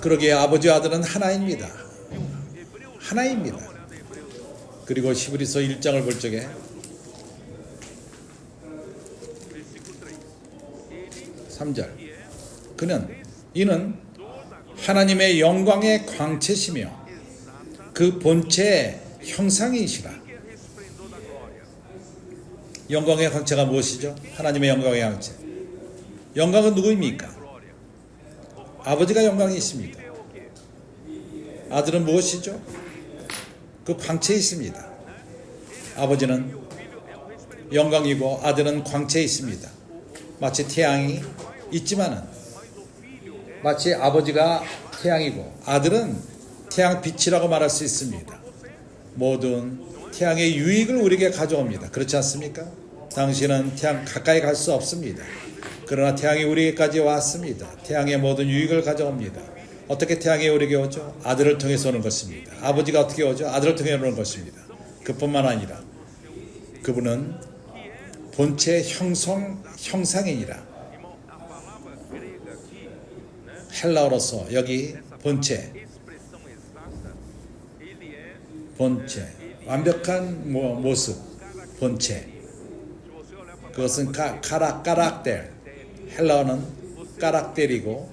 그러기에 아버지와 아들은 하나입니다. 하나입니다. 그리고 히브리서 1장을 볼 적에 이는 하나님의 영광의 광채시며 그 본체의 형상이시라. 영광의 광채가 무엇이죠? 하나님의 영광의 광채. 영광은 누구입니까? 아버지가 영광이십니다. 아들은 무엇이죠? 그 광채에 있습니다. 아버지는 영광이고 아들은 광채에 있습니다. 마치 태양이 있지만은 마치 아버지가 태양이고 아들은 태양 빛이라고 말할 수 있습니다. 모든 태양의 유익을 우리에게 가져옵니다. 그렇지 않습니까? 당신은 태양 가까이 갈 수 없습니다. 그러나 태양이 우리에게까지 왔습니다. 태양의 모든 유익을 가져옵니다. 어떻게 태양이 우리에게 오죠? 아들을 통해서 오는 것입니다. 아버지가 어떻게 오죠? 아들을 통해 오는 것입니다. 그뿐만 아니라 그분은 본체 형상이니라. 헬라어로서 여기 본체 완벽한 모습 본체 그것은 까락델 헬라어는 까락델이고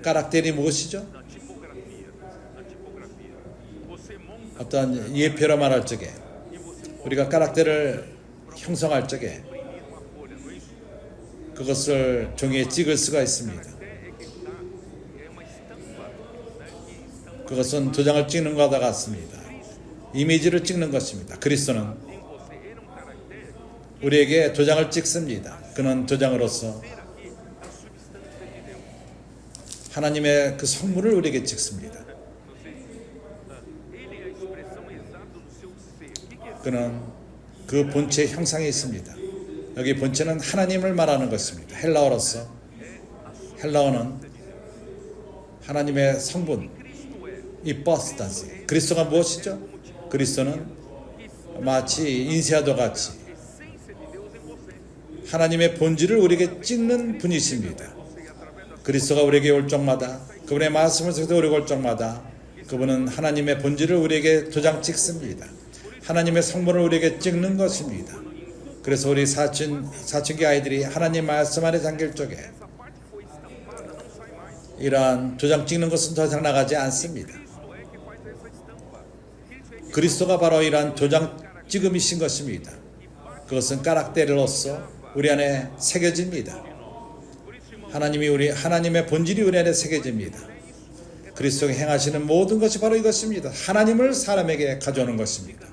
까락델이 무엇이죠? 어떤 예표로 말할 적에 우리가 까락델을 형성할 적에 그것을 종이에 찍을 수가 있습니다. 그것은 도장을 찍는 것과 같습니다. 이미지를 찍는 것입니다. 그리스도는 우리에게 도장을 찍습니다. 그는 도장으로서 하나님의 그 성물을 우리에게 찍습니다. 그는 그 본체의 형상이 있습니다. 여기 본체는 하나님을 말하는 것입니다. 헬라어로서 헬라어는 하나님의 성분 이퍼스타시. 그리스도가 무엇이죠? 그리스도는 마치 인쇄와도 같이 하나님의 본질을 우리에게 찍는 분이십니다. 그리스도가 우리에게 올 적마다, 그분의 말씀을 통해서 우리에게 올 적마다 그분은 하나님의 본질을 우리에게 도장 찍습니다. 하나님의 성분을 우리에게 찍는 것입니다. 그래서 우리 사춘기 아이들이 하나님 말씀 안에 잠길 적에 이러한 도장 찍는 것은 더 이상 나가지 않습니다. 그리스도가 바로 이러한 도장 찍음이신 것입니다. 그것은 까락대로서 우리 안에 새겨집니다. 하나님의 본질이 우리 안에 새겨집니다. 그리스도가 행하시는 모든 것이 바로 이것입니다. 하나님을 사람에게 가져오는 것입니다.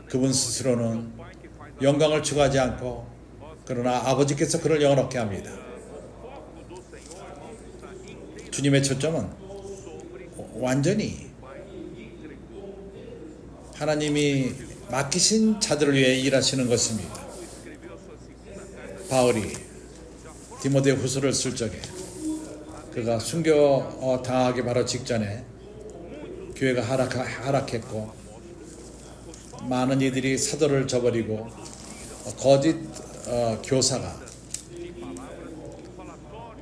그분 스스로는 영광을 추구하지 않고 그러나 아버지께서 그를 영원롭게 합니다. 주님의 초점은 완전히 하나님이 맡기신 자들을 위해 일하시는 것입니다. 바울이 디모데 후서를 쓸 적에 그가 순교 당하기 바로 직전에 교회가 하락했고 많은 이들이 사도를 저버리고 거짓 교사가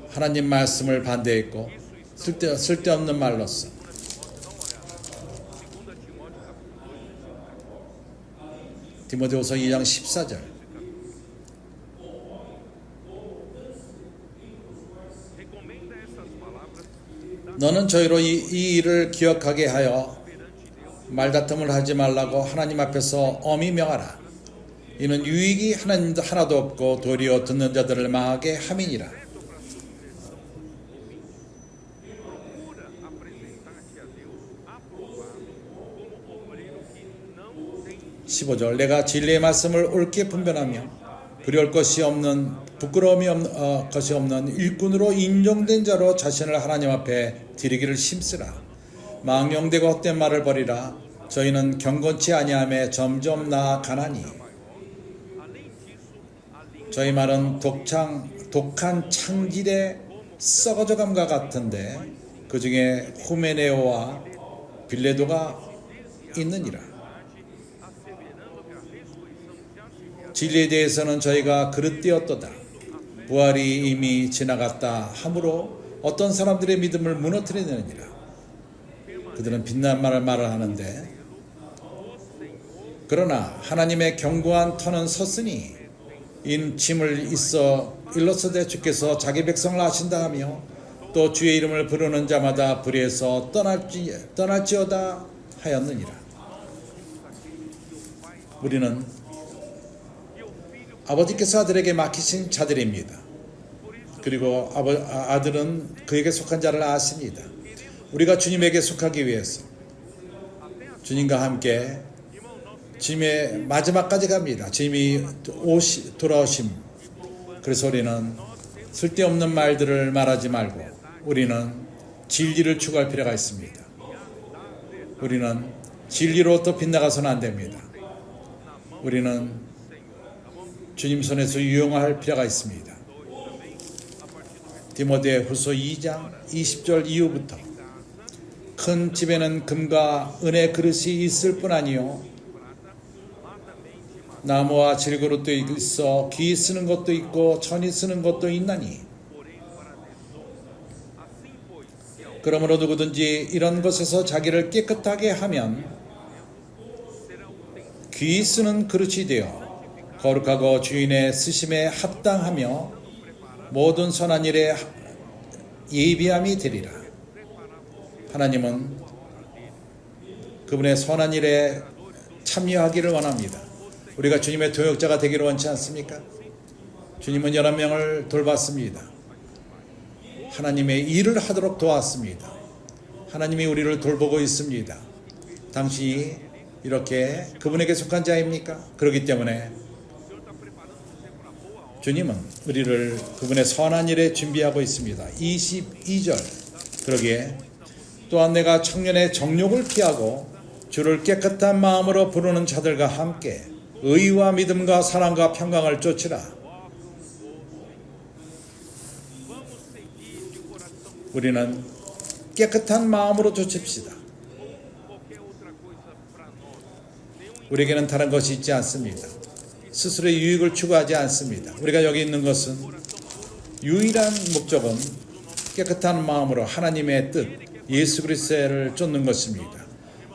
하나님 말씀을 반대했고 쓸데없는 말로써 디모데후서 2장 14절 너는 저희로 이 일을 기억하게 하여 말다툼을 하지 말라고 하나님 앞에서 엄히 명하라. 이는 유익이 하나도 없고 도리어 듣는 자들을 망하게 함이니라. 15절 내가 진리의 말씀을 옳게 분별하며 부끄러울 것이 없는 부끄러움이 것이 없는 일꾼으로 인정된 자로 자신을 하나님 앞에 드리기를 힘쓰라. 망령되고 헛된 말을 버리라. 저희는 경건치 아니함에 점점 나아가나니 저희 말은 독한 창질의 썩어져 감과 같은데 그 중에 후메네오와 빌레도가 있느니라. 진리에 대해서는 저희가 그릇되었도다. 부활이 이미 지나갔다 하므로 어떤 사람들의 믿음을 무너뜨리느니라. 그들은 빛난 말을 하는데 그러나 하나님의 견고한 터는 섰으니 인 짐을 일러서되 주께서 자기 백성을 아신다 하며 또 주의 이름을 부르는 자마다 불의에서 떠날지어다 하였느니라. 우리는 아버지께서 아들에게 맡기신 자들입니다. 그리고 아들은 그에게 속한 자를 아십니다. 우리가 주님에게 속하기 위해서 주님과 함께 주님의 마지막까지 갑니다. 주님이 돌아오심. 그래서 우리는 쓸데없는 말들을 말하지 말고 우리는 진리를 추구할 필요가 있습니다. 우리는 진리로 또 빗나가서는 안 됩니다. 우리는 주님 손에서 유용할 필요가 있습니다. 디모데 후서 2장 20절 이후부터 큰 집에는 금과 은의 그릇이 있을 뿐 아니요 나무와 질그릇도 있어 기 쓰는 것도 있고 천이 쓰는 것도 있나니 그러므로 누구든지 이런 것에서 자기를 깨끗하게 하면 귀 쓰는 그릇이 되어 거룩하고 주인의 쓰심에 합당하며 모든 선한 일에 예비함이 되리라. 하나님은 그분의 선한 일에 참여하기를 원합니다. 우리가 주님의 동역자가 되기를 원치 않습니까? 주님은 여러 명을 돌봤습니다. 하나님의 일을 하도록 도왔습니다. 하나님이 우리를 돌보고 있습니다. 당신이 이렇게 그분에게 속한 자입니까? 그렇기 때문에 주님은 우리를 그분의 선한 일에 준비하고 있습니다. 22절 그러기에 또한 내가 청년의 정욕을 피하고 주를 깨끗한 마음으로 부르는 자들과 함께 의와 믿음과 사랑과 평강을 쫓으라. 우리는 깨끗한 마음으로 쫓읍시다. 우리에게는 다른 것이 있지 않습니다. 스스로의 유익을 추구하지 않습니다. 우리가 여기 있는 것은 유일한 목적은 깨끗한 마음으로 하나님의 뜻, 예수 그리스도를 쫓는 것입니다.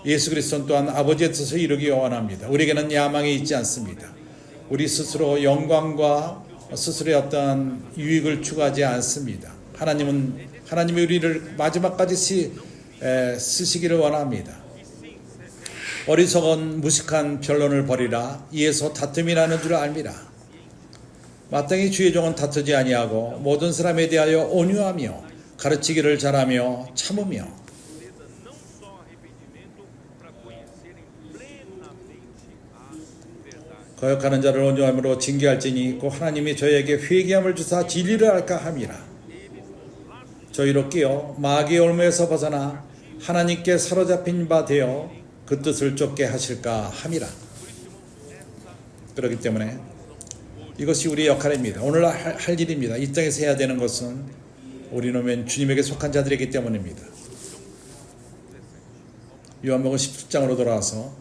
예수 그리스도는 또한 아버지의 뜻을 이루기 원합니다. 우리에게는 야망이 있지 않습니다. 우리 스스로 영광과 스스로의 어떤 유익을 추구하지 않습니다. 하나님이 우리를 마지막까지 쓰시기를 원합니다. 어리석은 무식한 변론을 버리라. 이에서 다툼이 나는 줄 알미라. 마땅히 주의 종은 다투지 아니하고 모든 사람에 대하여 온유하며 가르치기를 잘하며 참으며. 거역하는 자를 온유함으로 징계할지니 곧 하나님이 저희에게 회개함을 주사 진리를 알까 함이라. 저희로 깨어 마귀의 올무에서 벗어나 하나님께 사로잡힌 바 되어 그 뜻을 쫓게 하실까 함이라. 그렇기 때문에 이것이 우리의 역할입니다. 오늘 할 일입니다. 이 땅에서 해야 되는 것은 우리는 주님에게 속한 자들이기 때문입니다. 요한복음 17장으로 돌아와서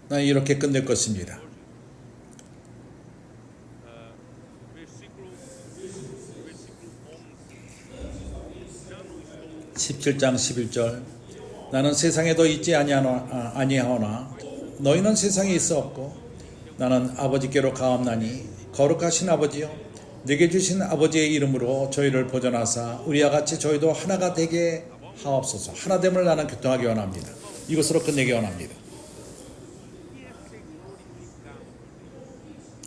난 이렇게 끝낼 것입니다. 17장 11절 나는 세상에도 있지 아니하오나 너희는 세상에 있어 없고 나는 아버지께로 가옵나니 거룩하신 아버지여 내게 주신 아버지의 이름으로 저희를 보존하사 우리와 같이 저희도 하나가 되게 하옵소서. 하나됨을 나는 교통하기 원합니다. 이것으로 끝내기 원합니다.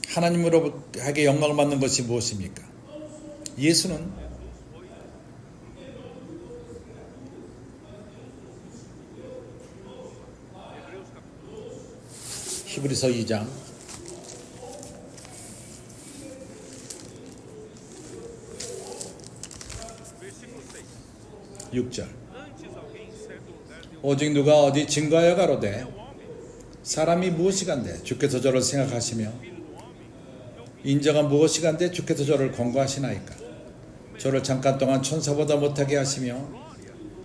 하나님으로하게 영광을 받는 것이 무엇입니까? 예수는 히브리서 2장 6절 오직 누가 어디 증거하여 가로되 사람이 무엇이간데 주께서 저를 생각하시며 인자가 무엇이간데 주께서 저를 권고하시나이까. 저를 잠깐 동안 천사보다 못하게 하시며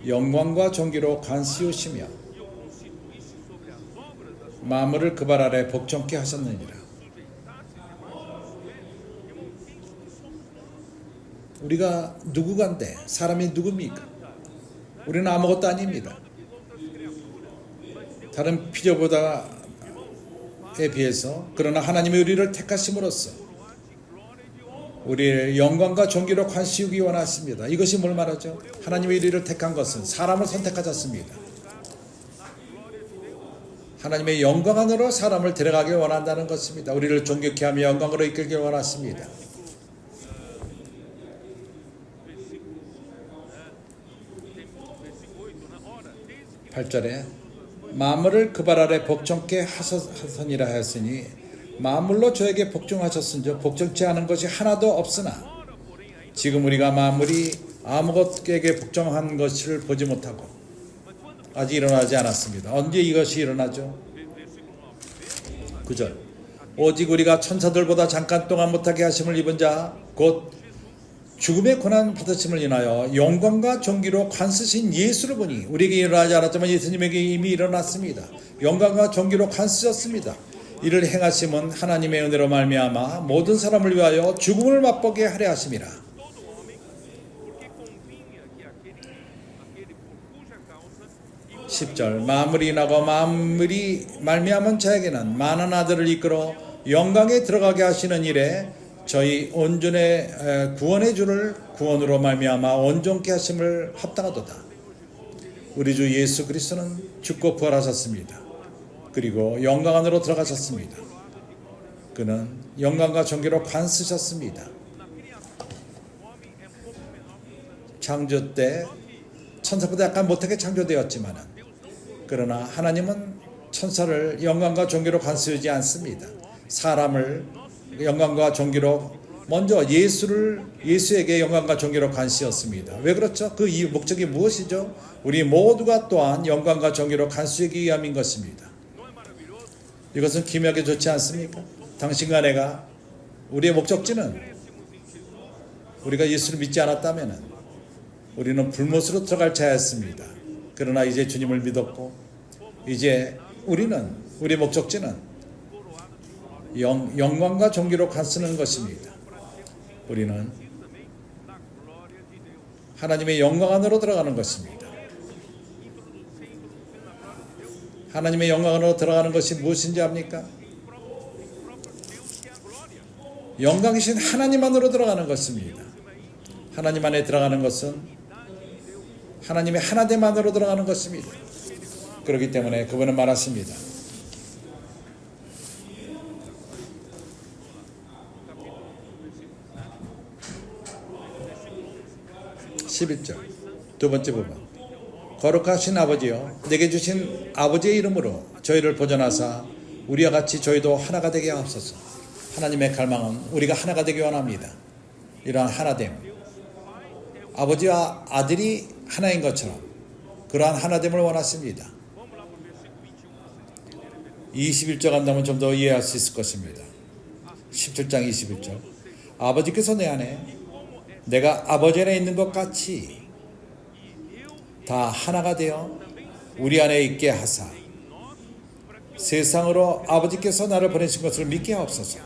영광과 존귀로 관시우시며 만물을 그 발 아래 복종케 하셨느니라. 우리가 누구간데 사람이 누굽니까? 우리는 아무것도 아닙니다. 다른 피조보다에 비해서 그러나 하나님이 우리를 택하심으로써 우리의 영광과 존귀로 관시우기 원하십니다. 이것이 뭘 말하죠? 하나님이 우리를 택한 것은 사람을 선택하셨습니다. 하나님의 영광 안으로 사람을 데려가길 원한다는 것입니다. 우리를 존귀케 하며 영광으로 이끌길 원하십니다. (8절에) 만물을 그 발 아래 복종케 하셨으니라 하였으니 만물로 저에게 복종하셨은즉 복종치 않은 것이 하나도 없으나 지금 우리가 만물이 아무것에게 복종한 것을 보지 못하고 아직 일어나지 않았습니다. 언제 이것이 일어나죠? 9절 오직 우리가 천사들보다 잠깐 동안 못하게 하심을 입은 자 곧 죽음의 고난 받으심을 인하여 영광과 존귀로 관쓰신 예수를 보니 우리에게 일어나지 않았지만 예수님에게 이미 일어났습니다. 영광과 존귀로 관쓰셨습니다. 이를 행하심은 하나님의 은혜로 말미암아 모든 사람을 위하여 죽음을 맛보게 하려 하심이라. 10절 만물이 나고 만물이 말미암은 자에게는 많은 아들을 이끌어 영광에 들어가게 하시는 일에 저희 온전의 구원의 주를 구원으로 말미암아 온전케 하심을 합당하도다. 우리 주 예수 그리스도는 죽고 부활하셨습니다. 그리고 영광 안으로 들어가셨습니다. 그는 영광과 존귀로 관쓰셨습니다. 창조 때 천사보다 약간 못하게 창조되었지만 그러나 하나님은 천사를 영광과 존귀로 관쓰지 않습니다. 사람을 영광과 존귀로 먼저 예수에게 영광과 존귀로 관쓰었습니다. 왜 그렇죠? 그 목적이 무엇이죠? 우리 모두가 또한 영광과 존귀로 관쓰기 위함인 것입니다. 이것은 기묘하게 좋지 않습니까? 당신과 내가 우리의 목적지는 우리가 예수를 믿지 않았다면 우리는 불못으로 들어갈 자였습니다. 그러나 이제 주님을 믿었고 이제 우리 목적지는 영광과 존귀로 가쓰는 것입니다. 우리는 하나님의 영광 안으로 들어가는 것입니다. 하나님의 영광 안으로 들어가는 것이 무엇인지 압니까? 영광이신 하나님 안으로 들어가는 것입니다. 하나님 안에 들어가는 것은 하나님의 하나됨 안으로 들어가는 것입니다. 그렇기 때문에 그분은 말하십니다. 11절 두 번째 부분. 거룩하신 아버지여, 내게 주신 아버지의 이름으로 저희를 보존하사 우리와 같이 저희도 하나가 되게 하옵소서. 하나님의 갈망은 우리가 하나가 되기 원합니다. 이러한 하나됨, 아버지와 아들이 하나인 것처럼 그러한 하나됨을 원하십니다. 21절 간다면 좀 더 이해할 수 있을 것입니다. 17장 21절. 아버지께서 내 안에 내가 아버지 안에 있는 것 같이 다 하나가 되어 우리 안에 있게 하사 세상으로 아버지께서 나를 보내신 것을 믿게 하옵소서.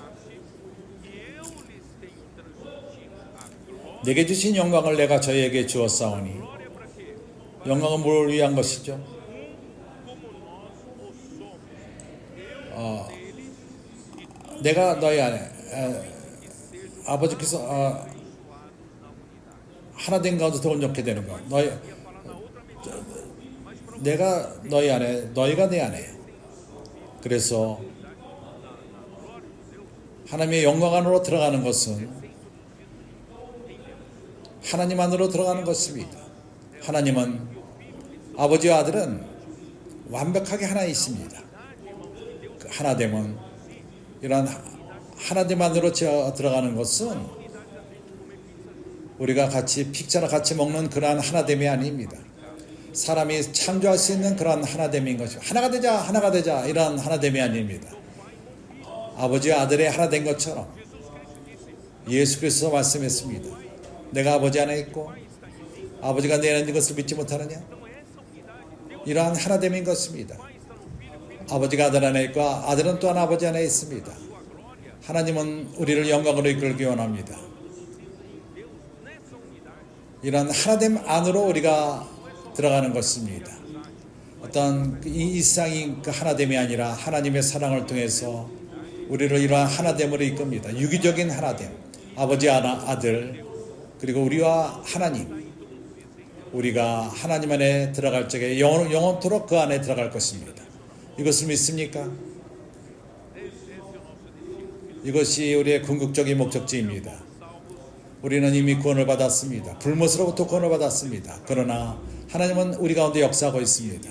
내게 주신 영광을 내가 저희에게 주었사오니, 영광은 뭘 위한 것이죠? 내가 너희 안에 아버지께서 하나 된 가운데 더 온전케 되는 것. 내가 너희 안에, 너희가 내 안에. 그래서 하나님의 영광 안으로 들어가는 것은 하나님 안으로 들어가는 것입니다. 하나님은, 아버지와 아들은 완벽하게 하나이십니다. 그 하나됨은, 이러한 하나됨 안으로 들어가는 것은 우리가 같이 픽자나 같이 먹는 그러한 하나됨이 아닙니다. 사람이 창조할 수 있는 그러한 하나됨인 것입니다. 하나가 되자 이러한 하나됨이 아닙니다. 아버지와 아들의 하나 된 것처럼 예수 그리스도 말씀했습니다. 내가 아버지 안에 있고 아버지가 내 안에 있는 것을 믿지 못하느냐? 이러한 하나됨인 것입니다. 아버지가 아들 안에 있고 아들은 또한 아버지 안에 있습니다. 하나님은 우리를 영광으로 이끌기 원합니다. 이런 하나됨 안으로 우리가 들어가는 것입니다. 어떤 이 세상이 그 하나됨이 아니라 하나님의 사랑을 통해서 우리를 이러한 하나됨으로 이끕니다. 유기적인 하나됨, 아버지, 아들, 그리고 우리와 하나님, 우리가 하나님 안에 들어갈 적에 영원토록 그 안에 들어갈 것입니다. 이것을 믿습니까? 이것이 우리의 궁극적인 목적지입니다. 우리는 이미 구원을 받았습니다. 불못으로부터 구원을 받았습니다. 그러나 하나님은 우리 가운데 역사하고 있습니다.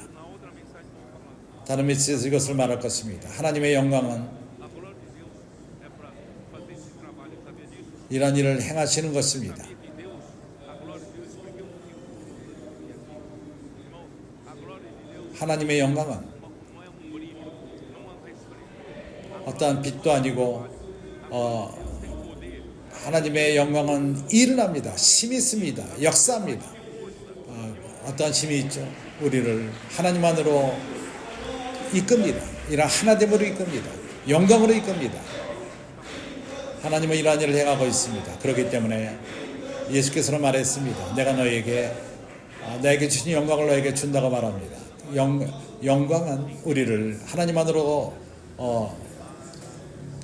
다른 메시지에서 이것을 말할 것입니다. 하나님의 영광은 이런 일을 행하시는 것입니다. 하나님의 영광은 어떠한 빛도 아니고 하나님의 영광은 일어납니다. 힘이 있습니다. 역사합니다. 어떠한 힘이 있죠? 우리를 하나님 안으로 이끕니다. 이런 하나됨으로 이끕니다. 영광으로 이끕니다. 하나님은 이러한 일을 행하고 있습니다. 그렇기 때문에 예수께서는 말했습니다. 내가 너에게 주신 영광을 너에게 준다고 말합니다. 영광은 우리를 하나님 안으로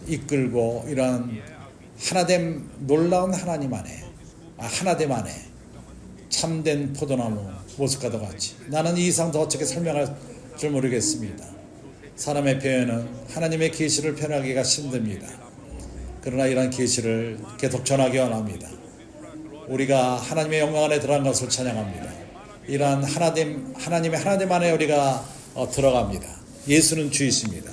이끌고 이런 하나됨, 놀라운 하나님 안에, 하나됨 안에 참된 포도나무 모습과도 같이, 나는 이 이상 더 어떻게 설명할 줄 모르겠습니다. 사람의 표현은 하나님의 계시를 표현하기가 힘듭니다. 그러나 이런 계시를 계속 전하기 원합니다. 우리가 하나님의 영광 안에 들어간 것을 찬양합니다. 이러한 하나님의 하나됨 안에 우리가 들어갑니다. 예수는 주이십니다.